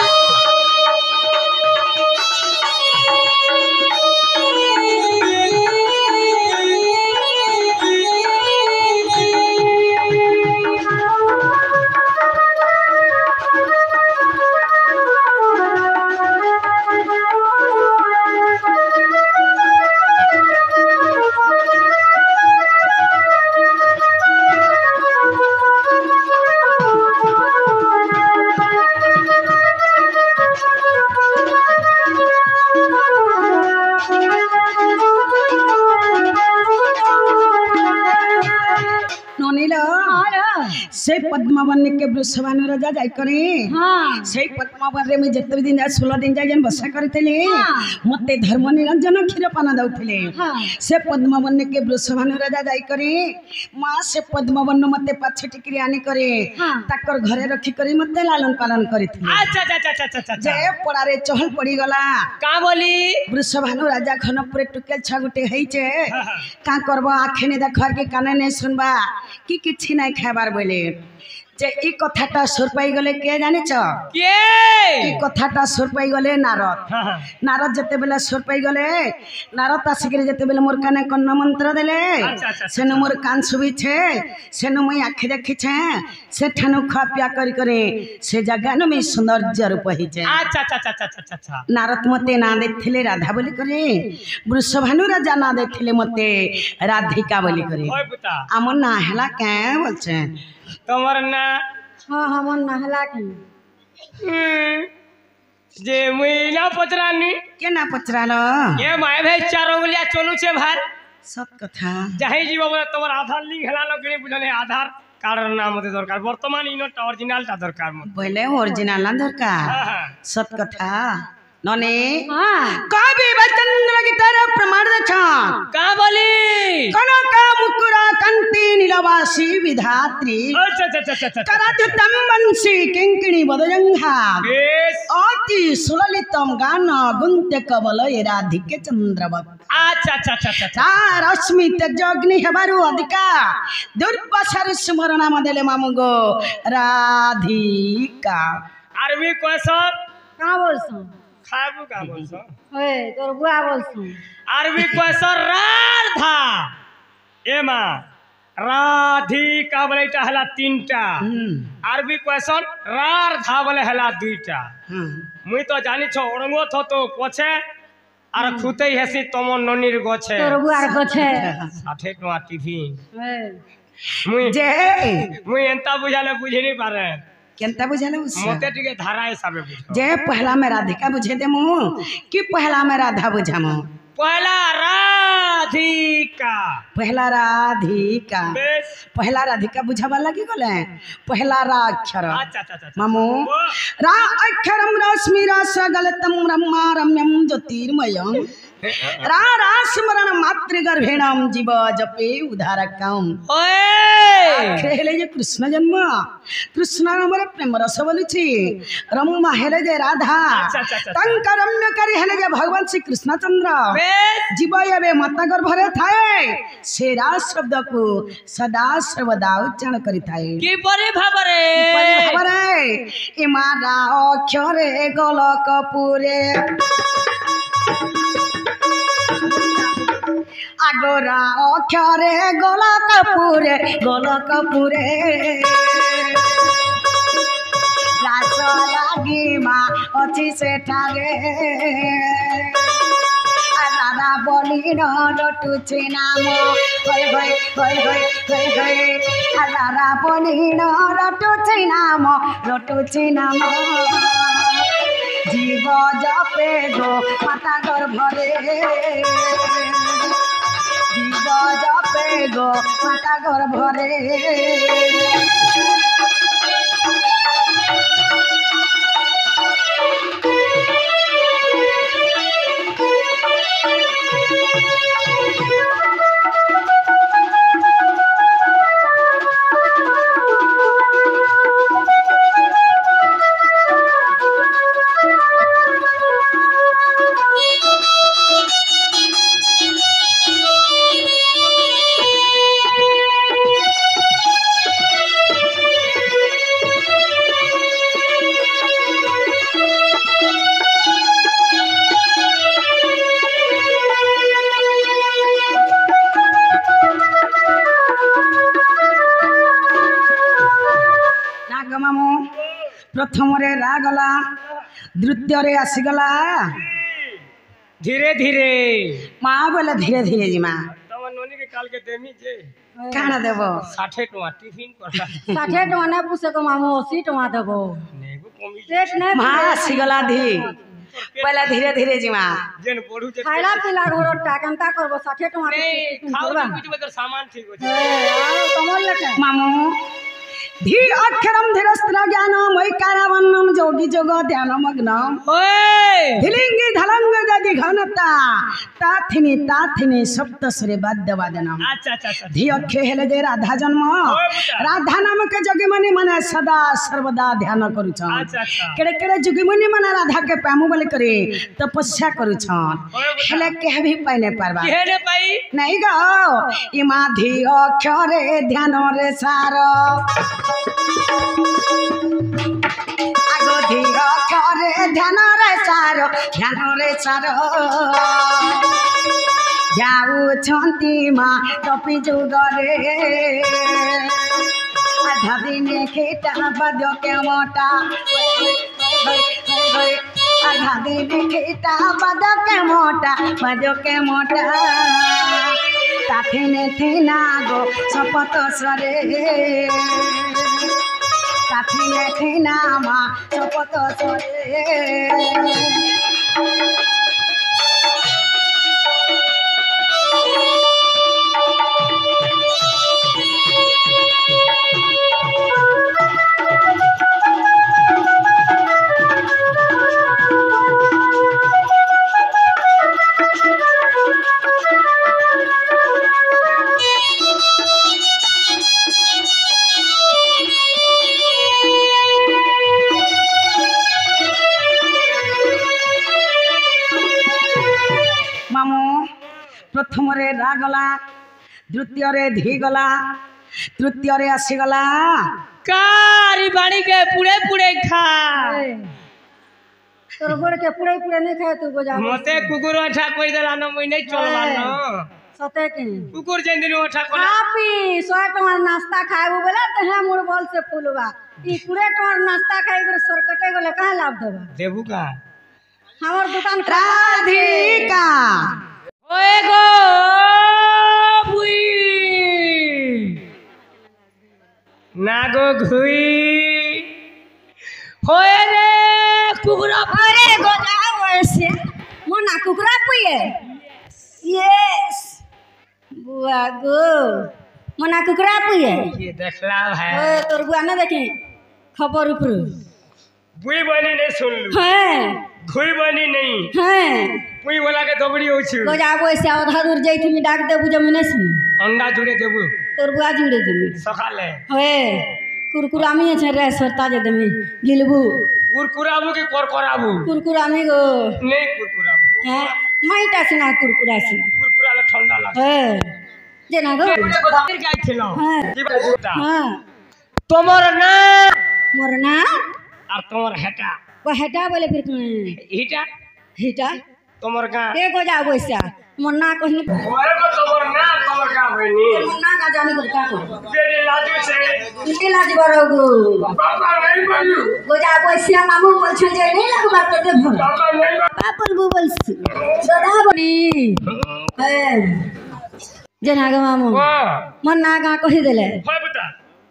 S3: से पद्मावन के वृषभानु राजा जाय करे से पद्मावन रे में जत्ते दिन 16 दिन जाय जन बसा करथले मते धर्म निरंजन क्षीर पाना दउथले से पद्मावन के वृषभानु राजा जाय करे मां से पद्मावन मते पाछ टिकरी आनी करे ताकर घरे रखी करे मते लालन पालन करथले अच्छा जे पड़ा रे चहल पड़ी गला
S2: का बोली
S3: वृषभानु राजा घनपुरे टुकेल छगुटे हेचे का करबो आखे ने देखर के काने ने सुनबा कि किछि नै खाबार बोले যে এই কথাটা সুর পাই গলে কে জানিছ
S2: কে
S3: এই কথাটা সুর পাই গলে নারদ নারদ যেতেবেলে সুর পাই গলে নারদ আসিকি যেতেবেলে মোর কানে কন্ন মন্ত্র দেলে সেনু মোর কান শুভিছে সেনু মুই আখি দেখিছে সেঠানু খা পিয়া করি করে সে জায়গানো মুই সৌন্দর্য রূপ হইছে
S2: আচ্ছা আচ্ছা আচ্ছা আচ্ছা আচ্ছা
S3: নারদ মতে না দেখলে রাধা বলি করে বৃষভানু রাজা না দেখলে মতে রাধিকা বলি করে
S2: ওই পুতা
S3: আমার না হেলা কে বলছে
S2: তোমার না
S1: हाँ हमन नहला के
S2: যে মুই না পচরানি
S3: কে না পচরালো
S2: এ মায়ে ভাই চার অঙ্গুলিয়া চলুছে ভাই
S3: সত কথা
S2: যাই জীব বলে তোমার আধার লিঙ্ক হেলানো করে বুঝলে আধার কার্ডের নাম মধ্যে দরকার বর্তমান ইনোটা অরিজিনালটা দরকার মধ্যে
S3: বলে অরিজিনাল না দরকার
S2: হ্যাঁ
S3: সত কথা ননে
S1: हाँ
S3: কবি বচন্দ্র কি तरफ प्रमाण দেছান
S2: কা বলি
S3: কনক মুকুরা কান্তি নীলবাসী বিধাত্রী
S2: আচ্ছা আচ্ছা আচ্ছা আচ্ছা
S3: করদ্যুতম বংশী কিঙ্কিণী বদজঙ্ঘা
S2: বেশ
S3: অতি সুললিতম গান গুন্তে কবল রাধিকে চন্দ্রবত
S2: আচ্ছা আচ্ছা আচ্ছা আচ্ছা
S3: তার রশ্মি তেজগ্নি হেবারু অধিকা দুর্বাসার স্মরণ আমাদেলে মামুগো রাধিকা
S2: আরবি কোয়েশন
S1: कहाँ बोलसू
S2: খাবু কা বলছো
S1: ओए तोर बुआ बोलसू
S2: আরবি কোয়েশন রাধা এ মা রাধিকা বলে এটা হলা তিনটা আরবি কোয়েশন রাধা বলে হলা দুইটা মুই তো জানিছ অরঙ্গত তো পছে আর খুতেই হেসি তমন ননির গছে
S1: तोर बुआ गछे
S2: 60 টাকা টিভি
S1: ओए
S2: মুই
S3: যে
S2: মুই এন্তা বুঝালে বুঝিনি পারে
S3: কেনতা বুঝালে
S2: মতে টিকে ধারা হিসাবে বুঝ
S3: যে পহলা में राधिका बुझे देमु कि पहला में राधा बुझामु
S2: পয়লা রাধিকা
S3: पहला राधिका
S2: বেশ
S3: पहला राधिका बुझावा लगी गले पहला रा अक्षर
S2: আচ্ছা আচ্ছা আচ্ছা
S3: मामू रा अक्षरम रश्मि रस गलतम ब्रह्मा रम्यम ज्योतिर्मयम रा रा स्मरण मातृ गर्भेणम जीव जपे उदारकम
S2: ওয়ে
S3: हेले जे कृष्ण जन्म कृष्ण नामरे प्रेम रस बोलुची रम्मा हेले जे राधा
S2: अच्छा, अच्छा, अच्छा।
S3: तंक रम्य करी हेले जे भगवान श्री कृष्णचंद्र
S2: বেশ
S3: जीव एबे माता गर्भरे थाए से रा शब्द को सदा सर्वदा उच्चारण करी थाए
S2: কি পরে ভাবরে
S3: परिभावरे इमारा अक्षरे गोलक पुरे आगोरा अक्षरे गोलक पुरे रास लागी मा अछि सेठारे राधा बलि रटुछि नाम होय होय होय होय होय होय राधा बलि रटुछि नाम जीव जपे गो माता गर्भरे जीव जपे गो माता गर्भरे मामू प्रथम रे रा गला द्वितीय रे आसीगला
S2: ধীরে ধীরে
S3: माँ बोले धीरे धीरे जी माँ
S2: তোমার ননি के काल के देमी जे
S3: काना देबो
S2: 60 টাকা টিফিন করতা
S1: 60 टका नहीं पूछे को मामू 80 टका देबो
S2: নেগু কমি
S1: रेट नहीं
S3: माँ आसीगला धी पहले धीरे धीरे जी माँ
S2: যেন পড়ু যে
S1: खाइला पिला घोरटा केनता करबो 60 टका
S2: নেই খাও বুঝবে তোর সামান ঠিক আছে
S1: कमल लटे
S3: मामू धी अक्षरम धीरस्त्र ज्ञानम ऐकारावन्नम जोगी जोग ध्यान मग्नम
S2: ওই
S3: धिलिंगी धलंग दधि घनता ताथिनी सप्त सुरे वाद्य वादनम
S2: আচ্ছা আচ্ছা আচ্ছা
S3: धी अक्षे हेले जे राधा जन्म राधा नाम के जोगीमणि माने सदा सर्वदा ध्यान करूछन
S2: আচ্ছা আচ্ছা
S3: केड़े केड़े जोगीमणि माने राधा के पामु बोले करे तपस्या करूछन हेले के भी पाइने पारबा
S2: কি হেনে পাই
S3: नहीं गो इमा धी अक्षरे ध्यान रे सार ଆଗ ଧୀର କରେ ଧ୍ୟାନରେ ସାର ଯାଉଛନ୍ତି ମା ଟପି ଯୁଗରେ ଆଧା ଦିନେ ଖେଟା ବାଦ କେମଟା आधा दिन खेता बदके मोटा ताथिने थिना गो सपत सरे ताथिने थिना मा सपत सरे प्रथम रागला द्वितीय धीगला तृतीय आसीगला
S2: कारी बाड़ी के पुड़े पुड़े खा
S1: तोर गोड़ के पुड़े पुड़े नहीं खाए तू बजा
S2: मते कुकुर अच्छा कोई देला न मुई नहीं चलला न
S1: सते के
S2: कुकुर जेन दिन अच्छा कोला
S1: आपी 100 टका नाश्ता खाएबो बोला त है मोर बोल से फूलवा ई 20 टका नाश्ता खाए के सरकटे गेले काहे लाभ देबा
S2: देबू का
S1: हमर दुकान
S3: राधिका
S2: ओए गो बुई नागो घुई होए रे कुकुरा
S1: अरे गोजा वैसे मोना कुकुरा पुए यस बुआ गो मोना कुकुरा पुए
S2: ये देखला है
S1: ओए तोर बुआ ना देखी खबर ऊपर
S2: बुई बनी नहीं सुन लू
S1: है
S2: घुई बनी नहीं
S1: है
S2: बुई बोला के दबड़ी हो छु
S1: गोजा वैसे आधा दूर जैथि मी डाक देबू जमीन से
S2: अंडा जुड़े देबू
S1: तोर बुआ जुड़े देबी
S2: सखाले
S1: है कुरकुरामी छे रे सरता जे देमी गिलबू
S2: कुरकुराबू के करकराबू
S1: कुरकुरामी गो
S2: नहीं कुरकुराबू
S1: है माइटा सिना कुरकुरा से
S2: कुरकुराले ठंडा लागे
S1: है जेना गो
S2: पुड़े को दातिर गाय थिलो
S1: हाँ।
S2: की बजूता
S1: हां
S2: तोमर ना
S1: मोर ना
S2: और तोमर हेटा
S1: वो हेटा बोले फिर
S2: हिटा
S1: हिटा
S2: तोमर का
S1: के गोजा वैसा मोर ना कहनी
S2: ओए को तोमर का बनी
S1: मोर ना का जाने को का को
S2: तेरे लाजू से
S1: इते लाज बरोगो
S2: बाबा नहीं बनू
S1: गोजा वैसा मामू बोल छे जे नहीं लगबा तो दे भर
S2: बाबा नहीं
S1: पापल बुबल सदा बनी है जेना ग मामू
S2: हां
S1: मोर ना का कहि देले
S2: होय बता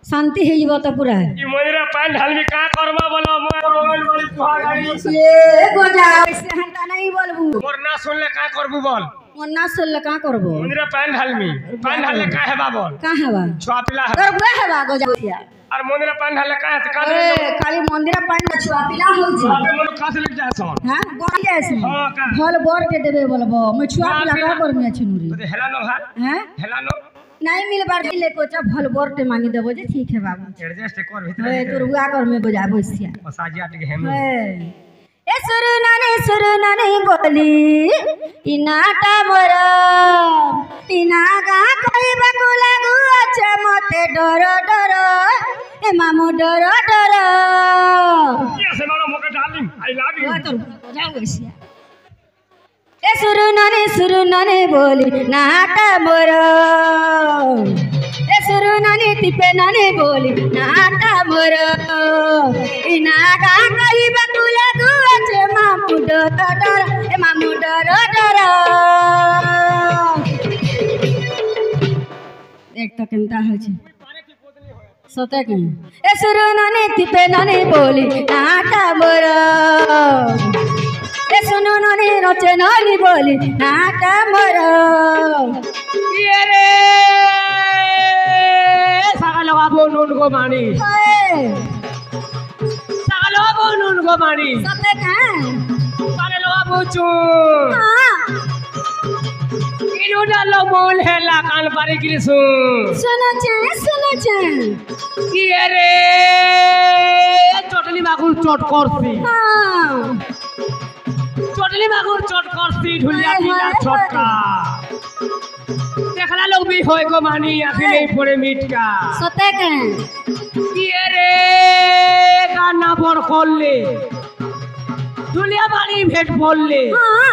S1: शांति हे जीव तो पूरा
S2: ई मंदिरा पान ढालमी का करबा बोलो मोर रोल वाली तुहारी
S1: ये गोजा वैसे हंता नहीं बोलबू
S2: मोर ना सुनले का करबू बोल
S1: मोर ना सुनले का करबो
S2: मंदिरा पान ढालमी पान ढालले का हेबा बोल
S1: का हेबा
S2: छुआ पिला है
S1: कर बुआ हेबा गोजा वैसा
S2: और मंदिरा पान ढालले का है का
S1: ए खाली मंदिर पानी में छुआ पिला हो छी
S2: आपे मन कासे लग जाय सन
S1: हां बोल जायस
S2: हां का
S1: फल बोर के देबे बोलबो मैं छुआ पिला का कर में छिनुरी
S2: तो हेला नो हां
S1: हैं
S2: हेला नो
S1: नहीं मिल बार ले कोचा फल बोर के मांगी देबो जे ठीक है बाबू
S2: एडजस्ट कर
S1: ए
S2: भीतर
S1: तोर बुआ कर में गोजा बसिया
S2: और साजिया टिके हेम
S1: ए सुरु नाने बोली इनाटा मोर इना गा कहबा को लागू अच्छा मते डर डर ए मामू डर डर
S2: ये से मानो मोके डालिंग आई लव यू
S1: तोर गोजा बसिया ए सुरु नाने बोली नाटा मोर ए सुरु नाने तिपे नाने बोली नाटा मोर इना गा कहबा को लागू अच्छा मामू डर डर ए मामू डर डर देख तो केनता हो छी सते के ए सुरु नाने तिपे नाने बोली नाटा मोर ए सुनो नाने रोचे नानी बोली नाटा मोर
S2: ये रे सागलो बाबू नून को मानी सागलो बाबू नून को मानी
S1: सते के
S2: सागलो बाबू चू
S1: हां
S2: इनु डालो मोल है ला कान पारी गिरसु
S1: सुनो छे
S2: ये रे चटनी मागुर चट करसी
S1: हां
S2: चटनी मागुर चट करसी ढुलिया ढीला छोटका देख देखला लोग भी होय को मानी आखिर नहीं पड़े मीट का
S1: सते के
S2: ये रे गाना बोल खोलले दुनिया बारी भेट बोलले
S1: हां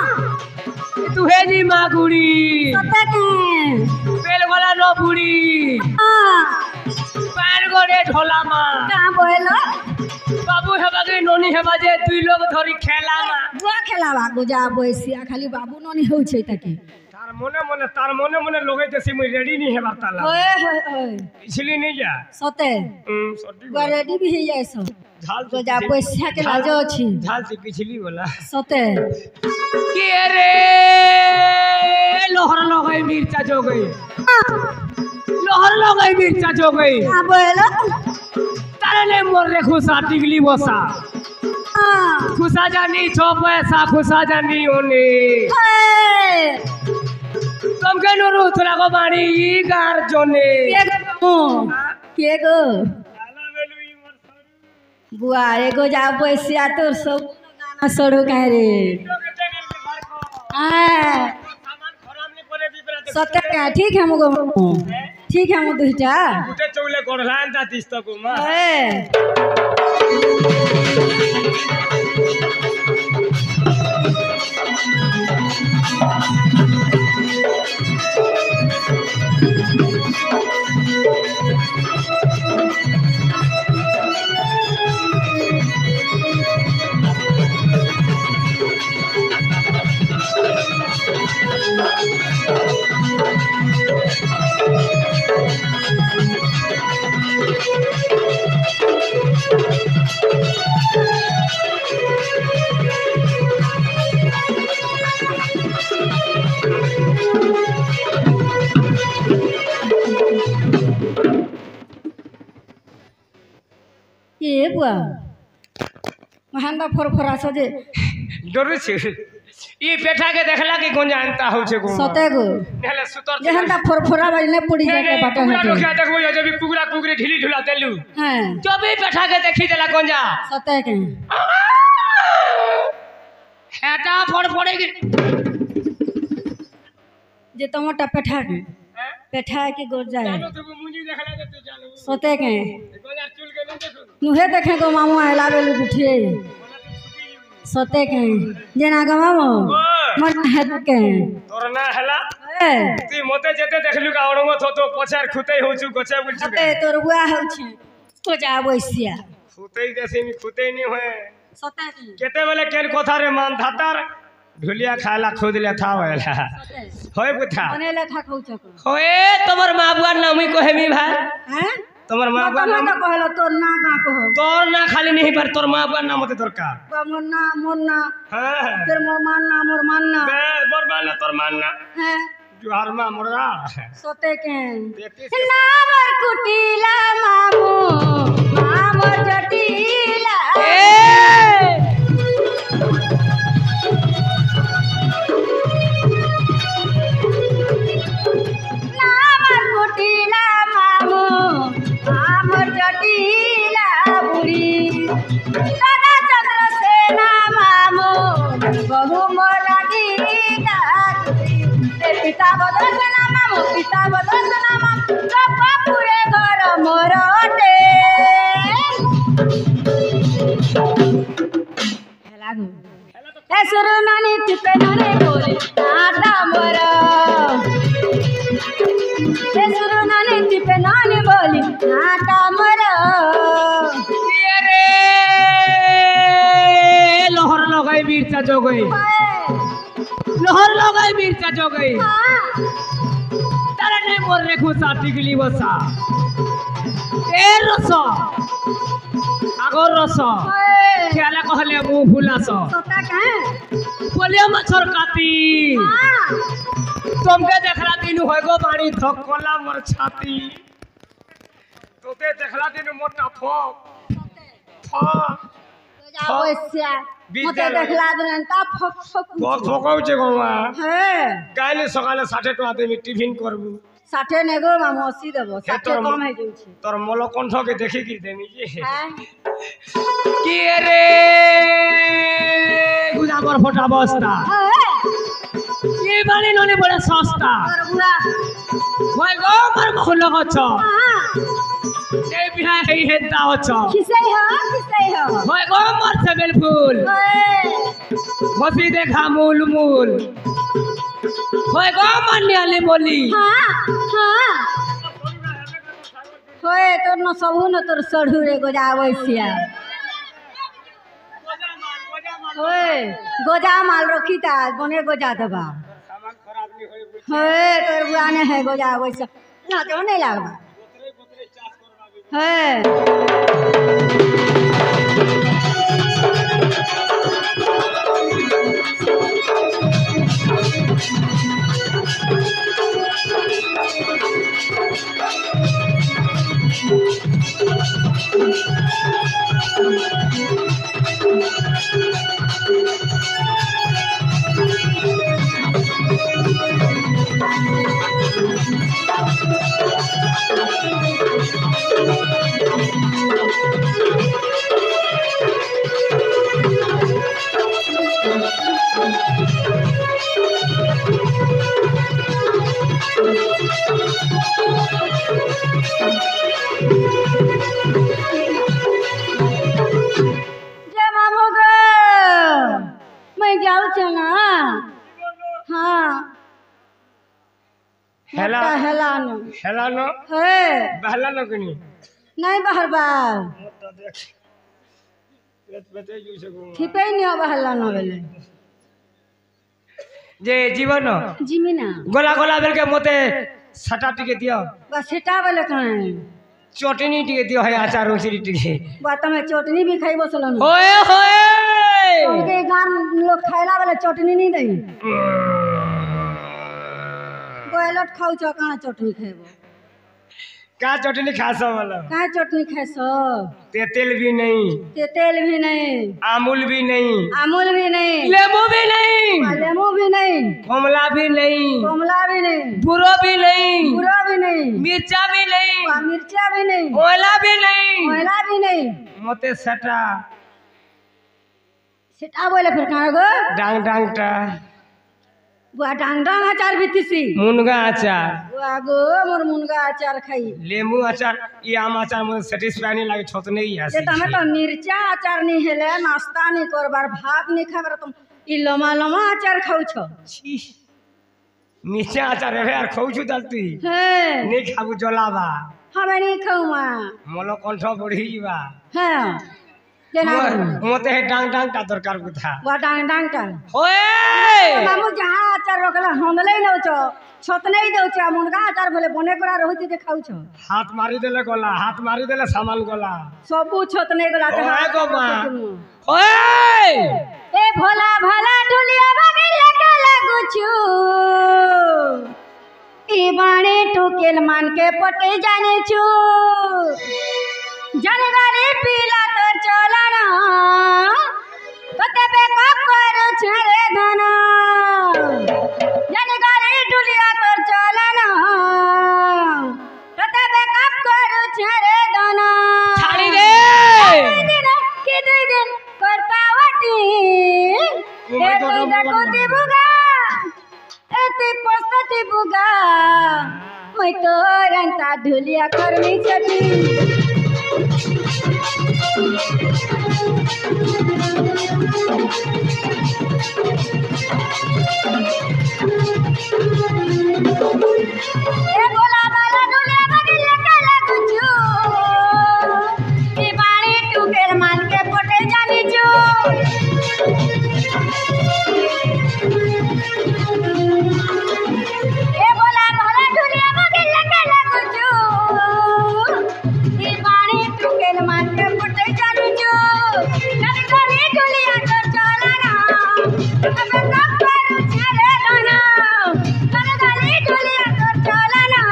S2: तू है जी मागुड़ी
S1: सते के
S2: बेल वाला नो बुड़ी
S1: हां
S2: पैर गोरे ढोला मां
S1: का बोलो
S2: बाबू है बागे नोनी है बाजे दुई लोग धरी खेला मां
S1: बुआ खेलावा गुजा बसिया खाली बाबू ननी होय छै ताके
S2: तार मने मने लोगे जैसे मैं रेडी नहीं है वार्तालाप
S1: ओए होय ओए
S2: इसलिए नहीं जा
S1: सते
S2: सटी
S1: बुआ रेडी भी है जाइसो
S2: झाल
S1: तो जा बसिया के लाजो छी
S2: झाल से पिछली वाला
S1: सते
S2: के रे लोहर लगाई मिर्चा जो गई लोहर लगाई मिर्चा जो गई
S1: का बोलो
S2: तारे ने मोर रे खुशा टिगली बसा
S1: हां
S2: खुशा जानी छो पैसा खुशा जानी ओने तुम के नुरु थोड़ा को बाणी ई गार जोने
S1: के गो बुआ एगो जा बसिया तोर सब गाना सड़ो काहे रे हां सत्य का ठीक है मुगो ठीक है मु दुटा
S2: उठे चौले कोड़लान ता 30 तक मा
S1: ये बुआ महंगा फरफरा सजे
S2: डरू छी ई पेठा के देखला कि कोन जानता हो छे गो
S1: सते गो
S2: नेले सुतर
S1: जहन फरफरा बाजने पड़ी जाए के बाटा
S2: कुकुरा
S1: हटे
S2: लोग देखबो जब कुकुरा कुकुरी ढीली ढुला देलु
S1: हां
S2: जब भी पेठा के देखी देला कोन जा
S1: सते के
S2: हेटा फड़ पड़ेगी
S1: जे टमाटर पेठा के गोर जाए
S2: जानो तो मुंजी देखला दे तू जानो
S1: सते के
S2: कोन यार चुल के नहीं देखो
S1: नुहे देखे गो मामू आला बेलु उठे सते के जेना गो मामू मन हेत के
S2: तोर ना हला
S1: ए
S2: ती मोते जेते देखलु का ओणो तो पछार खुतई होचु गछे बुलछु
S1: सते तोर बुआ हो छे तो जा बसिया
S2: खुतई जैसे में खुतई नहीं होए
S1: सते के
S2: केते बेले केन कथा रे मान धातार ढुलिया खाला खुद ले था वाला होय बुथा
S1: बने लेखा खाउ चको
S2: होए तोर मां बुआ नामी को हेमी भाई
S1: हैं
S2: तोर मां बुआ नाम
S1: तो कहलो तोर ना गा कहो
S2: तोर ना खाली नहीं पर तोर मां बुआ नाम मते दरकार
S1: मोरना
S2: हां
S1: फिर मोर मानना
S2: बे बोर मानना तोर मानना
S1: हैं
S2: जुहार मां मुर्गा
S1: सोते के
S2: देखती
S1: नामर कुटीला मामू मामर जटीला नामर कुटीला मामू मामर जटीला बुढ़ी दादा चंद्र सेना मामू बहु मोरा दीदा पिता बदसना मामू कपा पूरे घर मोरटे लागू सुरु नानी चिपे नानी बोले नाटा मोर सुरु नानी चिपे नानी बोली नाटा मोर
S2: रे लोहर लगाई मिर्चा जो गई लोहर लगाई मिर्चा जो गई तारे ने मोर रे खुशा टिकली बसा ए रस आगो रस खेला कहले मुंह फुलास
S1: सोता कहाँ
S2: बोलियो मछर काती तुमके देखला दिन होय गो बाणी धक्कला मोर छाती तोते देखला दिन मोटा फक फक
S1: जाओ एसिया मते देखला दिन ता फक फक
S2: फक फकाउ छे गोमा
S1: हे
S2: काले सकाले 60 टका देबी टिफिन करबू
S1: 60 नेगो मामो 80 देबो 60 कम है जाउ छे
S2: तोर मलकंठ के देखि की देमी जे
S1: हैं
S2: की रे गुजा पर फोटा बस्ता ये बाली नोनी बड़ा सस्ता
S1: तोर बुआ
S2: भाई गो मर महल गछ
S1: हां
S2: ए बिहा हे हेता गछ
S1: खिसै हो
S2: भाई गो मर से बेल फूल
S1: ओए
S2: बसी देखा मूल मूल भाई गो मान्याले बोली
S1: हां होए तोर न सबहु न तोर सढ़ू रे गोजाबै छिया होए गोजा माल रखी ता बने गोजा दबा होए तोर बुआ ने है गोजा वैसे ना तो नहीं लागबा है जय मामू गो मैं जाऊँ चना हाँ
S2: हेला
S1: हेलानो
S2: हेलानो
S1: है
S2: बहलानो कनी
S1: नहीं बाहर बा
S2: तो देख बेटे जुसे को
S1: ठिपे नहीं बहलानो बेले
S2: जे जीवन
S1: जिमिना
S2: गोला गोला बेल के मते सटा टिके दियो
S1: बस सेटा बेले कहीं
S2: चटनी टिके दियो है अचार उचरी टिके
S1: बा तमे चटनी भी खाई बसलन
S2: होए होए
S1: उनके गान लोग खाइला वाला चटनी नहीं दई गोलट खाऊ छ कहां चटनी खाइबो
S2: का चटनी खासो वाला
S1: कहां चटनी खाइसो
S2: तेल भी नहीं
S1: तेल भी नहीं
S2: अमूल भी नहीं
S1: अमूल भी नहीं
S2: लेमू भी नहीं
S1: लेमू भी नहीं
S2: कमला भी नहीं
S1: कमला भी नहीं
S2: बुरो भी नहीं
S1: पूरा भी नहीं
S2: मिर्चा भी नहीं
S1: मिर्चा भी नहीं
S2: ओला भी नहीं
S1: ओला भी नहीं
S2: मते सटा
S1: सेटा बोले फिर कहां गो
S2: डांग डांग टा
S1: बुआ डांग डांग अचार भी तिसी
S2: मुनगा अचार
S1: बुआ गो मोर मुनगा अचार खाई
S2: लेमू अचार ये आम अचार मुझे सेटिस्फाई नहीं लगे छोत नहीं है
S1: जे तमे तो मिर्चा अचार नहीं हेले नाश्ता नहीं करबार भात नहीं खाबर तुम ई लमा लमा अचार खाऊ छ
S2: छी मिर्चा अचार है यार खाऊ छु दलती
S1: हे
S2: नहीं खाबू जलावा
S1: हमें नहीं खाऊ मां
S2: मोलो कंठ बढ़ी जीवा
S1: हां जेना
S2: मते है डांग डांग टा दरकार बुथा
S1: बुआ डांग डांग का
S2: ओए
S1: मामू जहाँ अचार रोकला हमले न छ छत नहीं दउ छ मुनगा अचार भले बने करा रहती जे खाऊ छ
S2: हाथ मारी देले गोला हाथ मारी देले सामान गोला
S1: सबू छत नहीं गला
S2: ओए गो मां ओए
S1: ए भोला भला ढुलिया बगिल के लागू छु ई बाणे टोकेल मान के पटे जाने छु जनगारी पीला तो चलना कते पे ककर छरे धना जनगारी ढुलिया तो चलना कते पे ककर छरे धना
S2: छाड़ी रे
S1: के दुई दिन करता वटी ए दुई दकोती बुगा एती पस्तती बुगा मैं तो रंता ढुलिया करनी छती ए बोला बाला ढुलिया बगिल के लागू छु ई बाणी टुकेल मान के पटे जानी छु ए बोला बाला ढुलिया बगिल के लागू छु ई बाणी टुकेल मान के पटे जानी छु जनगारी ढुलिया तो चलना कबे कब करू छरे दाना जनगारी ढुलिया तो चलना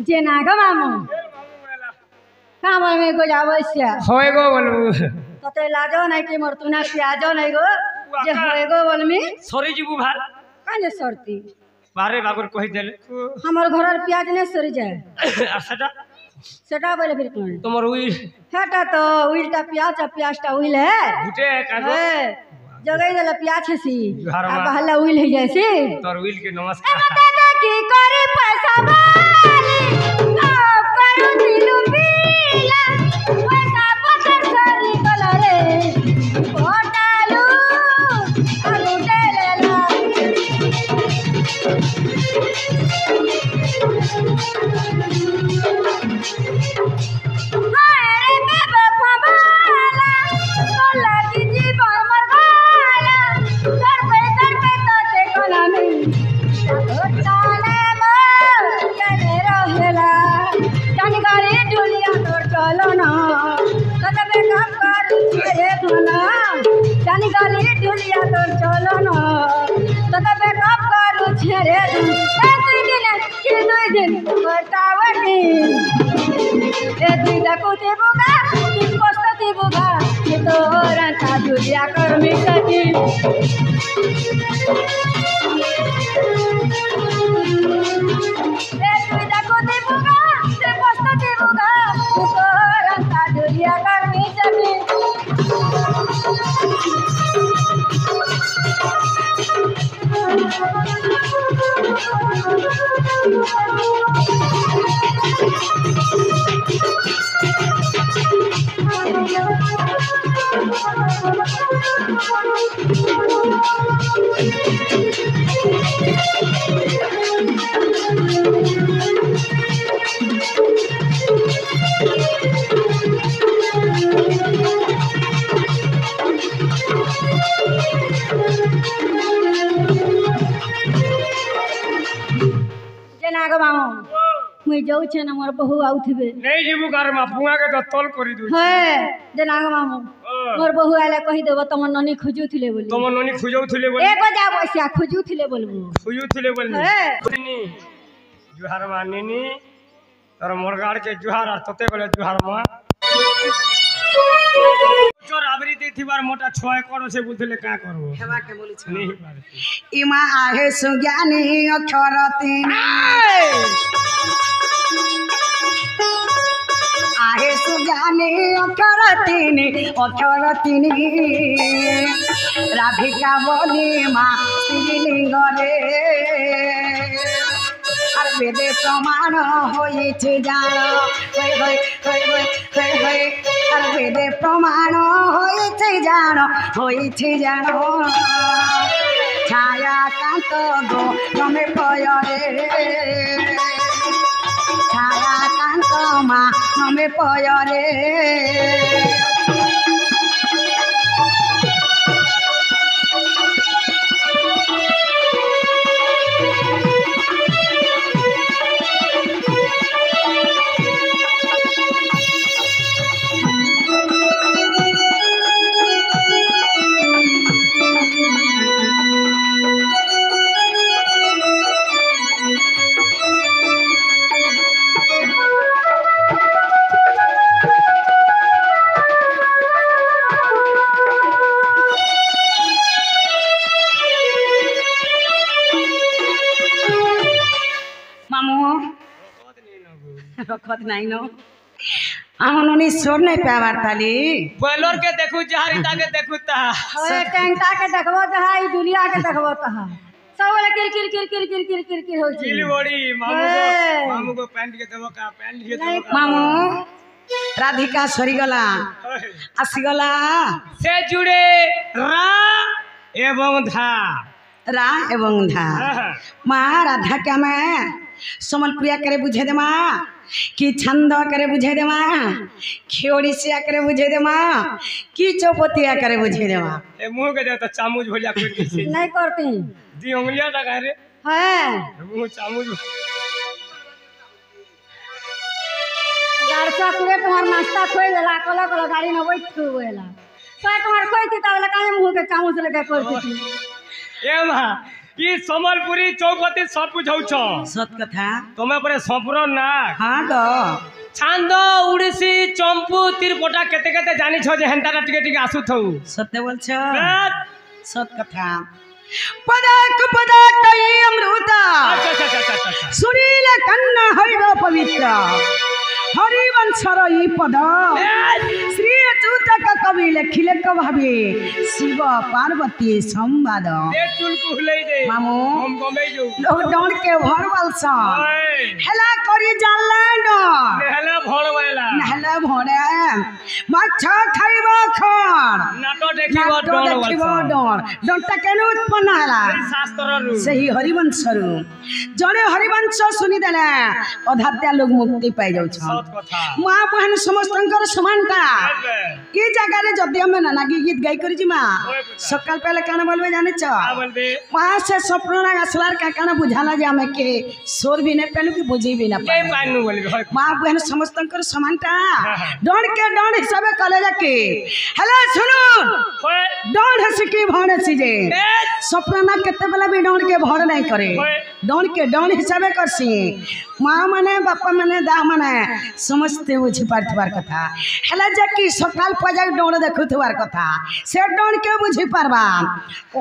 S1: जे ना ग मामू का में को जावस्य
S2: होय गो बोलू
S1: तते लाजो नहीं कि मोर तुना प्याजो नहीं गो जे होएगो बोल में
S2: सरी जीबू भार
S1: काने सरती
S2: बारे बागुर कहि देले
S1: हमर घर प्याज ने सरी जाए
S2: आ सेटा
S1: सेटा बोले फिर कोन
S2: তোমার উই
S1: हेटा तो उल्टा प्याजटा उइल है
S2: गुटे कागो
S1: जगह देला प्याज छसी
S2: घरमा।
S1: आ बहला उइल है जैसे
S2: तोर उइल के नमस्कार
S1: दादा की करे पैसा वाली ना करू दिलु पीला पैसा पतर सरी कलरे कोटालू आलू डेलेला हाय रे बेबा फबाला कोला की जीवन मरवाला दर पे तोते कोला में कोटाले मो चले रहेला तन गाड़ी ढुलिया तोर चलो ना कदबे काम करू छे धना तन गाड़ी ढुलिया तोर चलो ना कदबे काम करू छे रे दुई दिन बतावटी ए दुई दाकुते बुगा तीन पस्तती बुगा ये तोरा ता दुलिया कर्मी सकी ए दुई दाकुते बुगा तीन पस्तती बुगा ये तोरा ता दुलिया कर्मी सकी जना गो मामू मुई जाऊ छे ना मोर बहू आउथिबे
S2: नहीं जीबू घरमा पुआ के तो तोल करी दू
S1: हे जना गो मामू मोर बहू आले कहि देबो तमन ननी खुजुथिले बोली
S2: তোমার ননি খুঁজৌছিলে বলে
S1: एको जा बसिया खुजुथिले बोलबो
S2: খুঁজৌছিলে বলে
S1: हे
S2: নি জুহার মানিনি তোর মোরগাড় के জুহার আর তোতে বলে জুহার মা চোর আবরিতে থিবার মোটা 6 করো সে বলছিলে কা করব
S3: हेवा के बोली छ
S2: नहीं पारे
S3: इमा आहे सुज्ञानी अक्षर तिनी आहे सुज्ञानी अक्षर तिनी राधिका बोली मा श्रीलिंग रे আর বেদে প্রমাণ হয়েছে জানো হই হই হই হই হই হই আর বেদে প্রমাণ হয়েছে জানো ছায়া কান্ত গো নমে পয়রে ছায়া কান্ত মা নমে পয়রে रखत नहीं नो आमनोनी सोर नहीं पावर ताली
S2: बॉयलर के देखू जहारिता के देखू ता
S1: ओए टैंका के देखबो त हाई दुनिया के देखबो त हा सब वाला किर किर किर किर किर किर किर किर हो छी
S2: चिली बड़ी मामू को पैंट के देबो का पैंट के देबो का
S3: मामू राधिका सरी गला आसी गला
S2: से जुड़े रा एवं धा
S3: रा एवं धा माँ राधा क्या मैं समलप्रिया करे बुझे दे माँ कि छंद करे बुझे दे माँ खियोड़िसिया करे बुझे दे माँ कि चौपतिया करे बुझे दे माँ
S2: ए मुंह के दे तो चामच भोलिया कोई किसी
S1: नहीं करती
S2: दी उंगलियां लगा रे
S1: है
S2: मुंह चामच
S1: गाड़सा पूरे तुम्हार नाश्ता खोई देला कल कल गाड़ी में बैठ के हुएला तो तुम्हार कोई थी तब काहे मुंह के चामच लेके करती थी
S2: ए मां की समलपुरी चौपती सब बुझौ छ
S3: सत कथा
S2: तमे परे सफर ना
S3: हाँ गो
S2: छांद उड़ीसी चंपू तिरपटा केते केते जानि छ जे हेंताटा टिके टिके आसु थौ
S3: सत्य बोल छ
S2: बात
S3: सत कथा पदक पदक अमृत
S2: अच्छा
S3: सुनील कन्ना हरिव पवित्र हरिवंशर ई पद श्री अच्युतक कवि लेखिले कवि शिव पार्वती संवाद
S2: दे चुलकु हुलै दे
S3: मामू
S2: हम गमे जो
S3: लोग डर के भरवल सा
S2: ओए
S3: हेला करी जाला डर
S2: नेहला भड़वेला
S3: नहला भरे माछ खाइब खर
S2: नाटो देखिबो डर
S3: देखिब
S2: वाला
S3: डर डरटा केन उत्पन्न होला
S2: शास्त्र रु
S3: सही हरिवंशरू जड़े हरिवंश सुनी देले अधात्या लोग मुक्ति पाई जाउ छ
S2: सत कथा
S3: मां बहन समस्तंकर समानता ई जगह रे जदी हम नाना गीत गाई करी जिमा सकाल पहले काना बोलबे जाने छ
S2: आ बोलबे
S3: वहां से सपना असलार का काना बुझाला जे हमें के सोर भी ने पेलु की बुझी भी ना
S2: के
S3: पाए
S2: पानु बोलबे
S3: मां बहन समस्तंकर समानता डर के डर हिसाबे कले जाके हेलो सुनो
S2: होय
S3: डर हस की भण सिजे सपना केते बेला भी डर के भण नहीं करे डर के डर हिसाबे करसी मां माने बापा माने दा माने समझते बुझी पारथबार कथा हेला जाकी सकाल पजाक डर देखुथबार कथा से डर के बुझी पारबा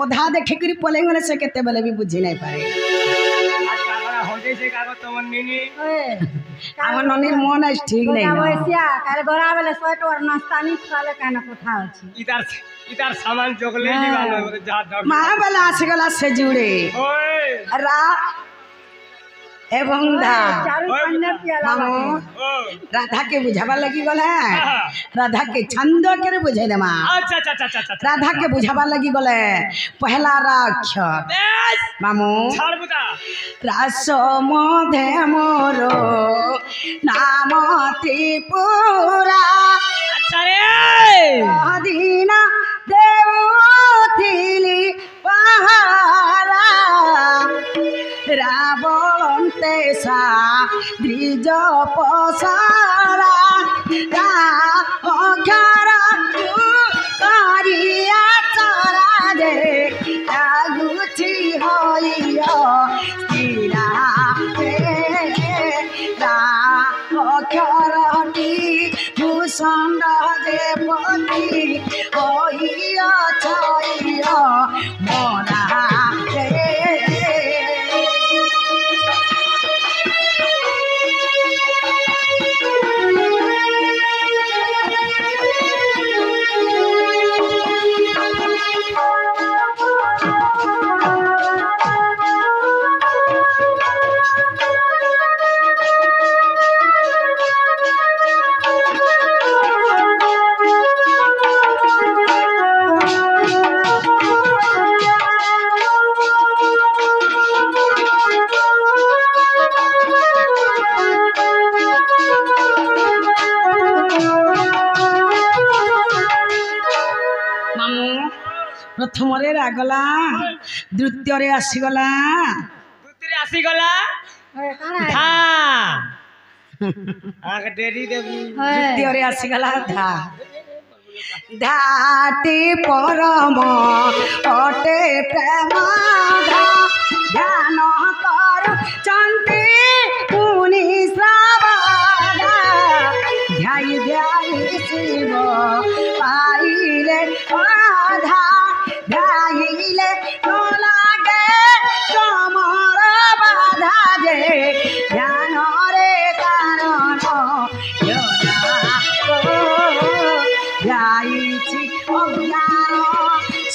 S3: ओधा देखे करी पले गने से केते बेले भी बुझी नहीं पारे
S2: आज कागरा हो जैसे कागज तो निनी
S3: আমার ননির মন আজ ঠিক নেই না।
S1: বসিয়া কাল গড়া বেলে সোয়েট और नाश्ता नहीं खाले केन कोठा अछि
S2: इधर सामान जोगले जीवानो जा डर
S3: মা বেলা আসে গলা সে জুড়ে
S2: ओए
S3: রা এবং ধা
S1: चारू कन्या पियाला
S3: মামু
S2: ओ
S3: राधा के बुझावा लगी गले राधा के छंद के बुझे दे मां
S2: अच्छा
S3: राधा के बुझावा लगी गले पहला अक्षर
S2: बेस
S3: मामू
S2: छाड़ बुता
S3: रास मधे मोर नाम त्रिपुरा
S2: अच्छा रे
S3: दीना देवथिली पहारा रावणते सा द्विज पसारा अखारा कारिया चरा दे आगुची होइयो स्थिरा अक्षरटी भूषण देवती होइयो छइयो मोरा प्रथम रागला द्वितीय आसीगला
S2: दूसरे आसी गला धा आगे डेरी देबू
S3: द्वितीय आसीगला धा धाटी परम अटे प्रेम धा ध्यान कर चंती मुनि श्रावण ध्याय ध्याय शिव पाइले आधा ध्याइले न लागे समर बाधा जे ध्यान रे कारण ध्याइछि अज्ञान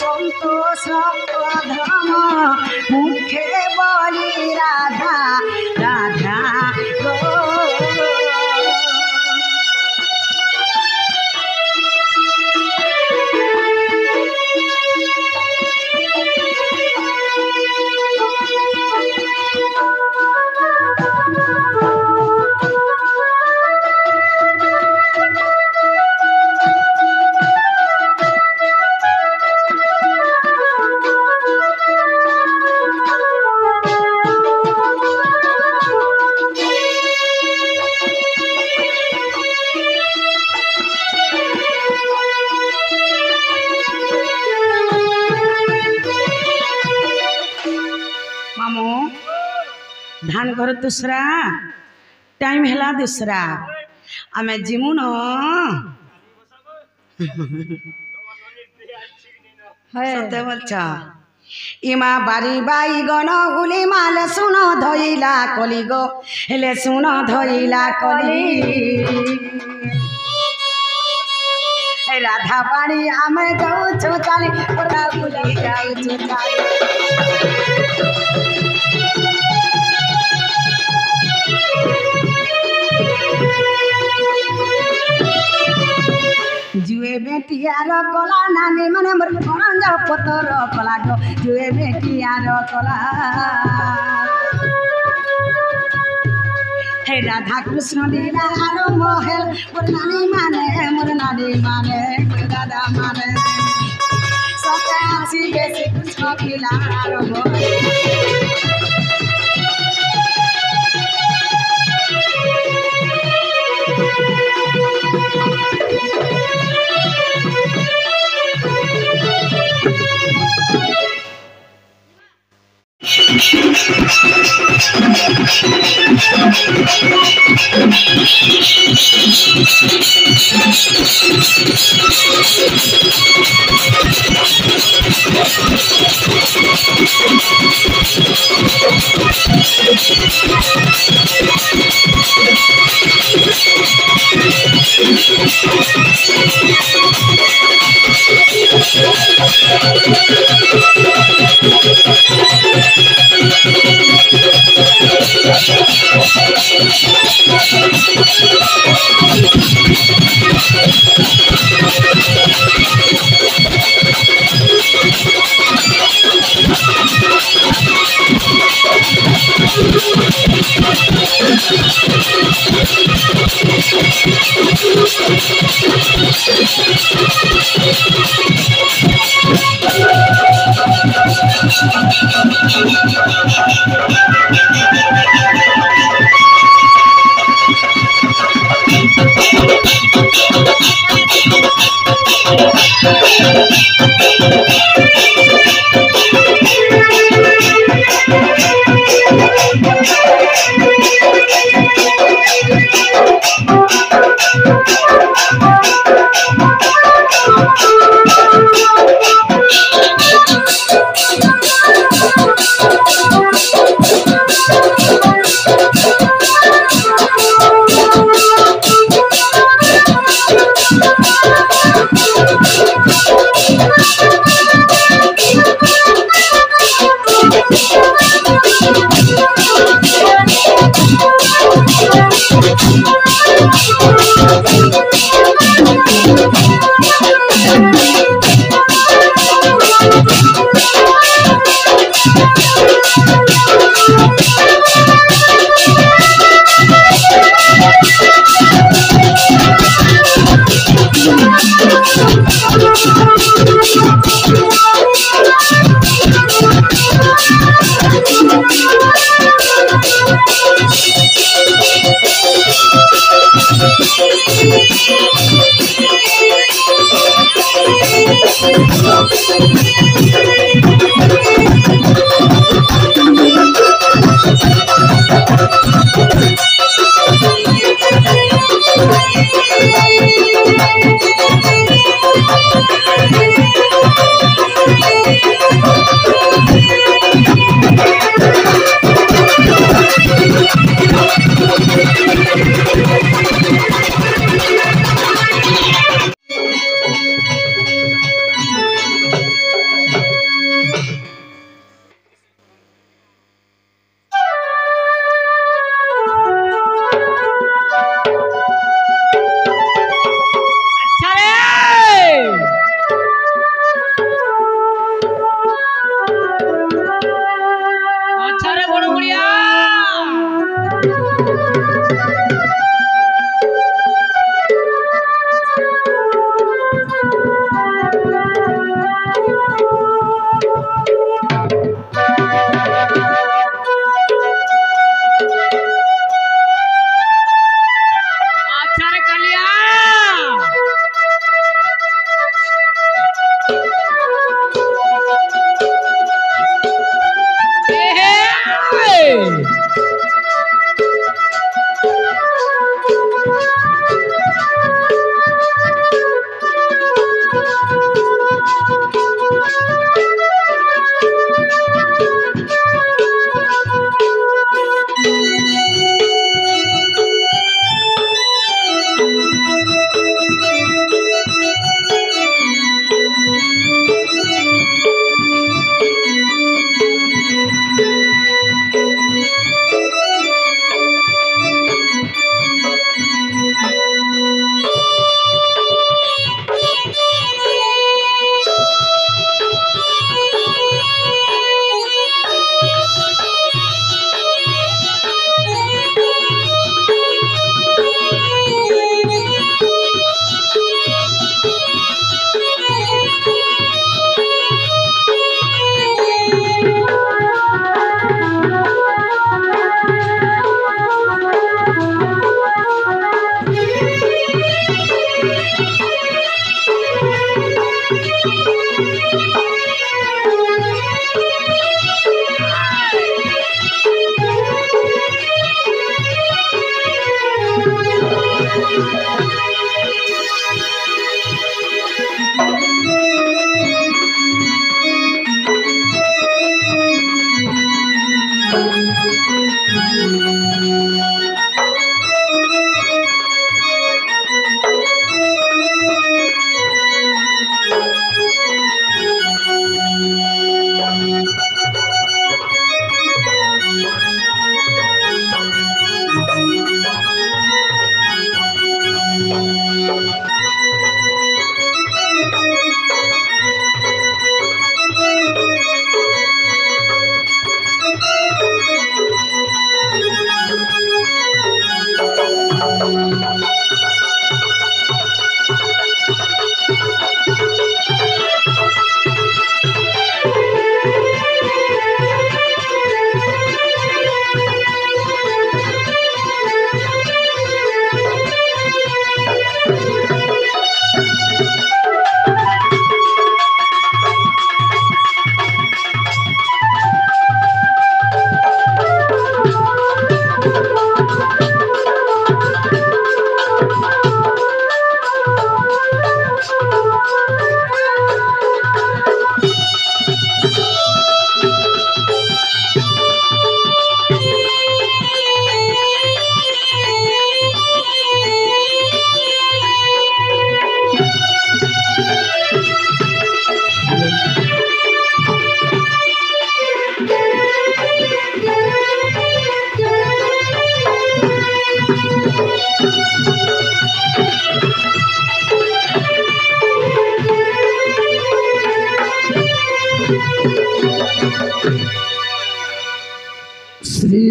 S3: संतोष प्रधम मुखे बलि राधा राधा धान घर दूसरा टाइम है दूसरा आम जिमु न सत्य बोलछ इमा बारी बाई गण गुली माल सुन धइला कली गो हेले सुन धइला कली राधा पानी आम जाऊछु चाली ओरा गुली जाऊछु चाली जुए बेटियार कला नानी माने मोर गंजा पतर कला गो जुए बेटियार कला हे राधा कृष्ण लीला आरो मोहेल मोर नानी माने दादा माने सते आसी बेसी कृष्ण लीला आरो मोहेल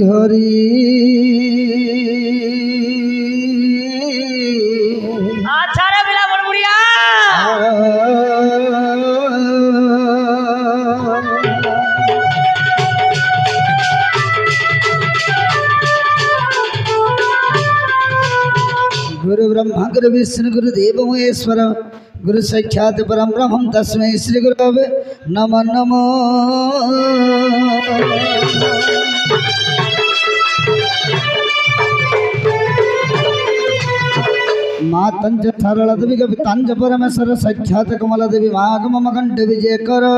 S4: हरि
S2: अच्छा रे बिला बड़बुड़िया
S4: गुरु ब्रह्मा गुरु विष्णु गुरु देव महेश्वर गुरु साक्षात् परम ब्रह्म तस्मै श्री गुरवे नमो नमो मातंज सरल देवी कवितांज परमेश्वर साक्षात् कमल देवी मागम कंठ विजय करो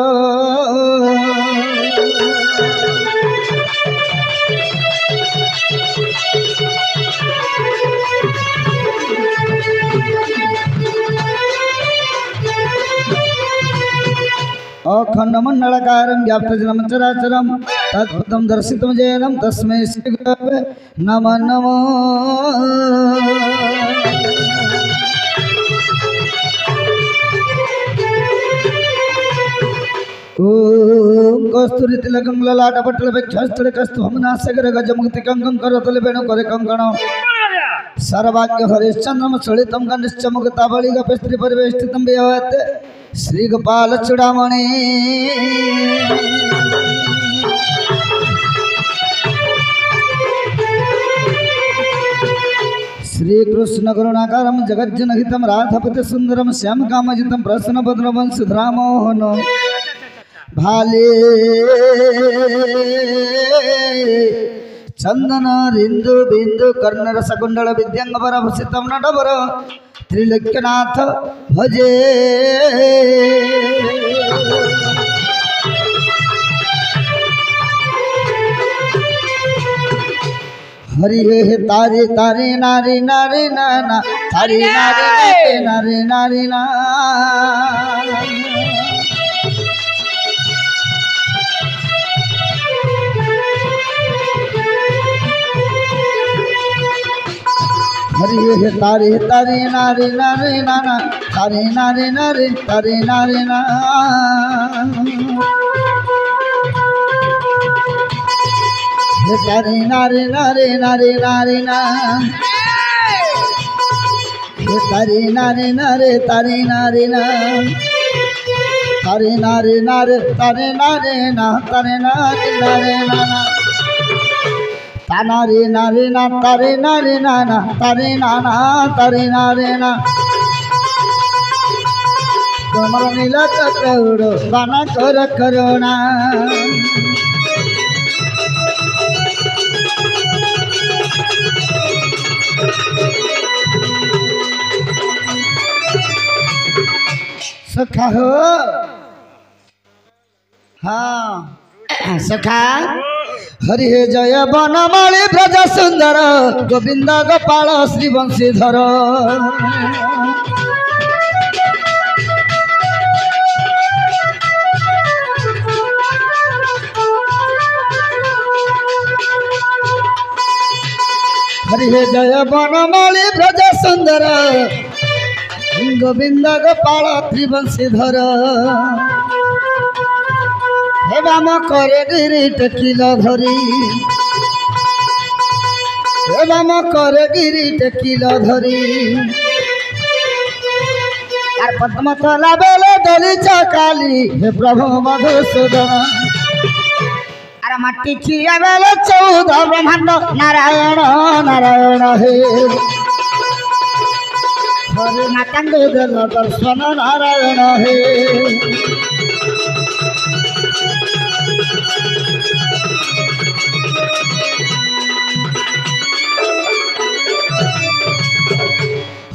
S4: अखंड मंडलकारं व्याप्तजनं चराचरं तत्पदं दर्शितं जैनं तस्मै श्री गुरवे नमो नमो ओम कस्तूरी तिलकं ललाटपटलपेक्षास्तरे कस्तुभमनासगर गजमुक्ति कंकं करतले वेणु करे कंकण सर्वाज्ञ हरिश्चंद्रम चलितं कनिश्च मुक्तावली गपस्त्री परिवेष्टितं विहवते श्री गोपाल चूड़ामणि श्री कृष्ण करुणाकारं जगज्जनहितं राधापति सुंदरम श्याम कामजितं प्रसन्न भद्रवंशधरामोहन भाले चंदन रिंदु बिंदु कर्ण रसकुंडल विद्यांगवर भूषितं नटवर त्रिलोक्यनाथ भजे हरि हे तारे तारे नारी नारी नाना तारे नारी नारी नारी ना हरि हे तारे तारे नारी नारी नाना तारे नारी नारी तारे नारी ना हे तारे नारी नारी नारी नारी ना हे तारे नारी नारी तारे नारी ना तारे नारी नारी तारे नारी ना तारे नारी नारी ना तानारे नारे ना तारे नारे नाना तारे नाना तारे नारे ना कमल नीला चक्रउड़ो बाना कर करुणा सखा हो हाँ सखा हरि हे जय बनमाली ब्रज सुंदर गोविंद गोपाल श्री बंशीधर हरि हे जय बनमाली ब्रज सुंदर गोविंद गोपाल श्री बंशीधर हे बाम करे गिरी टेकिल धरी हे बाम करे गिरी टेकिल धरी यार पद्म तला बेले दली चकाली हे प्रभु मधुसूदन अरे माटी खिया बेले 14 ब्रह्मांड नारायण नारायण हे हरि मातांग देल दर्शन नारायण हे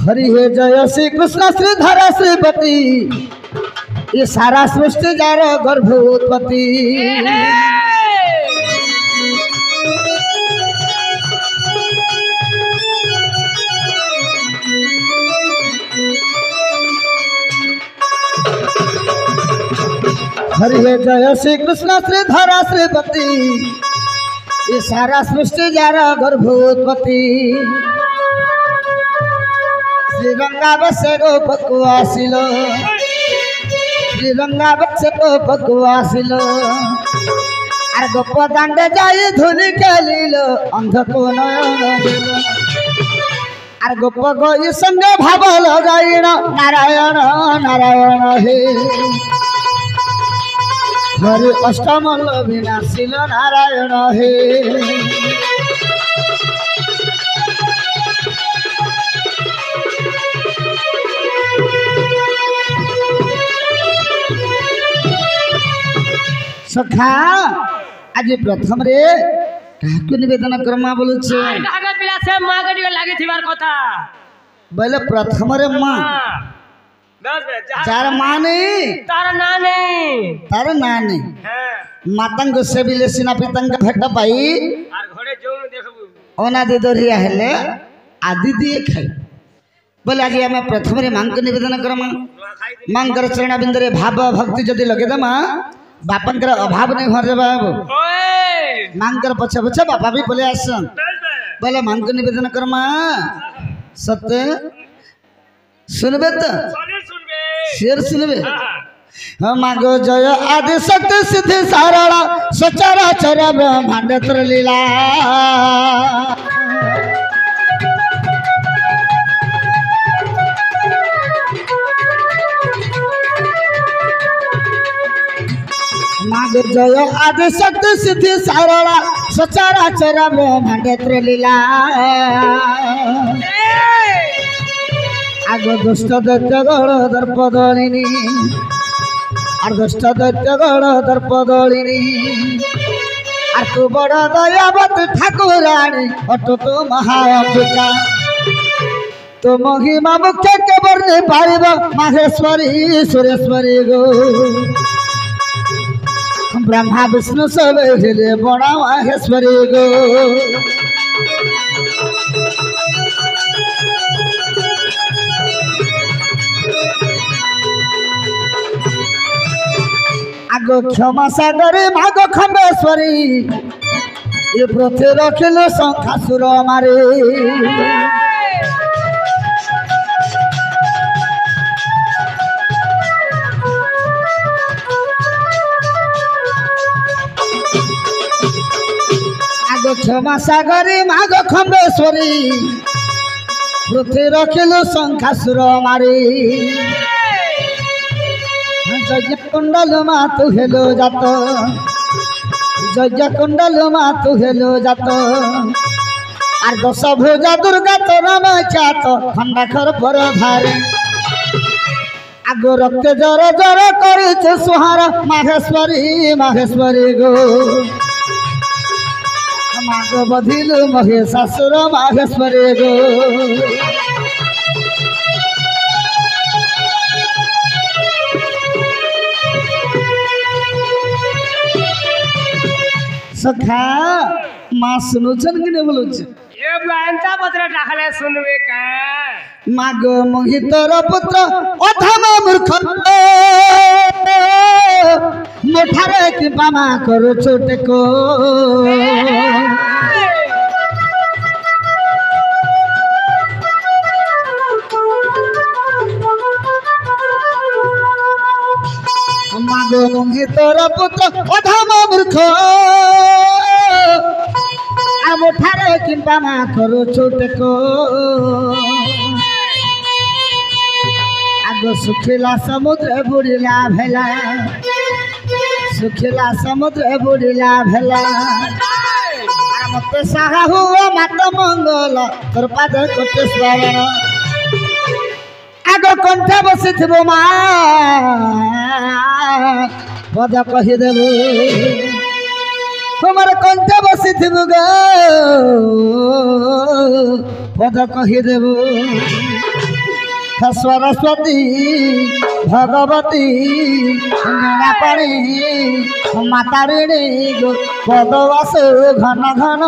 S4: हरि हे जय श्री कृष्ण श्रीधर श्रीपति ये सारा सृष्टि जार गर्भ उत्पत्ति हरि हे जय श्री कृष्ण श्रीधर श्रीपति ये सारा सृष्टि जार गर्भ उत्पत्ति श्रीरंगा बसे गोपक आसिल श्रीरंगा बसे गोपक आसिल আর গোপ দাণ্ডে যাই ধুলি খেলিল অন্ধকু নয়ন দিল আর গোপ গই সঙ্গে ভাব লগাইণ নারায়ণ নারায়ণ হে হরি অষ্টমল বিনাশিল নারায়ণ হে सखा आज प्रथम रे काकु निवेदन करमा बोलुछ
S2: काका पिला से मां के टिके लागी थिबार कथा
S4: बोले प्रथम रे मां
S2: बस
S4: चार मां नहीं
S2: तार ना नहीं हां
S4: मातंग सेबिले सिना पितंग भेट पाई
S2: आर घरे जोन देखबू
S4: ओना दे दरिया हेले आदि दिए खाई बोले आज हमें प्रथम रे मां को निवेदन करमा मां कर चरण बिंदरे भाव भक्ति जदि लगे दमा बापनकर अभाव नहीं भर बाबू मांगर पछे पछे बापा भी बोले आसन बोले मांग निवेदन करमा सत्य सुनबे तो शेर सुनबे मागो जय आदि शक्ति सिद्धि सारला सचराचर ब्रह्मांड लीला माग जय आदि शक्ति सिद्धि सारला सचराचर ब्रह्मांड लीला आग दुष्ट दैत्य गण दर्पदलिनी और दुष्ट दैत्य गण दर्पदलिनी और तू बड़ दयावत ठाकुराणी अटो तो महाअंबिका तो महिमा मुख्य के वर्णि पाइब माहेश्वरी सुरेश्वरी गो ब्रह्मा विष्णु सब हिले बड़ा माहेश्वरी गो आगो क्षमा सागरी मागो खंडेश्वरी ये प्रथे रखिल शंखासुर मारे आगो क्षमा सागरी मागो खंडेश्वरी प्रथे रखिल शंखासुर मारे जय कुंडल मा तू हेलो जात जय कुंडल मा तू हेलो जात आर दश भुजा दुर्गा तो नाम ख्यात खंडाखर पर धारे आगो रक्त जर जर कर सुहार माहेश्वरी माहेश्वरी गो माग बधिल महेशासुर माहेश्वरी गो सखा माँ सुनुचन कि नहीं बोलुच
S2: ये गायनता पत्र टाकले सुनबे का
S4: माग मोहितर पुत्र अधम मूर्ख मोठारे कि बामा करो छोटे को माग मोहितर पुत्र अधम मूर्ख मोठारे किंपा मा करो छोटे को आगो सुखिला समुद्र बुड़िला भेला सुखिला समुद्र बुड़िला भेला मत साहा हुआ मात मंगल तोर पाद कोटे स्वरण आगो कंठे बसिथिबो मा पद कहि देबो हमारे कंठे बसी थी गो पद कही देबू सरस्वती भगवती पाणी मातारिणी गो पदवास घन घन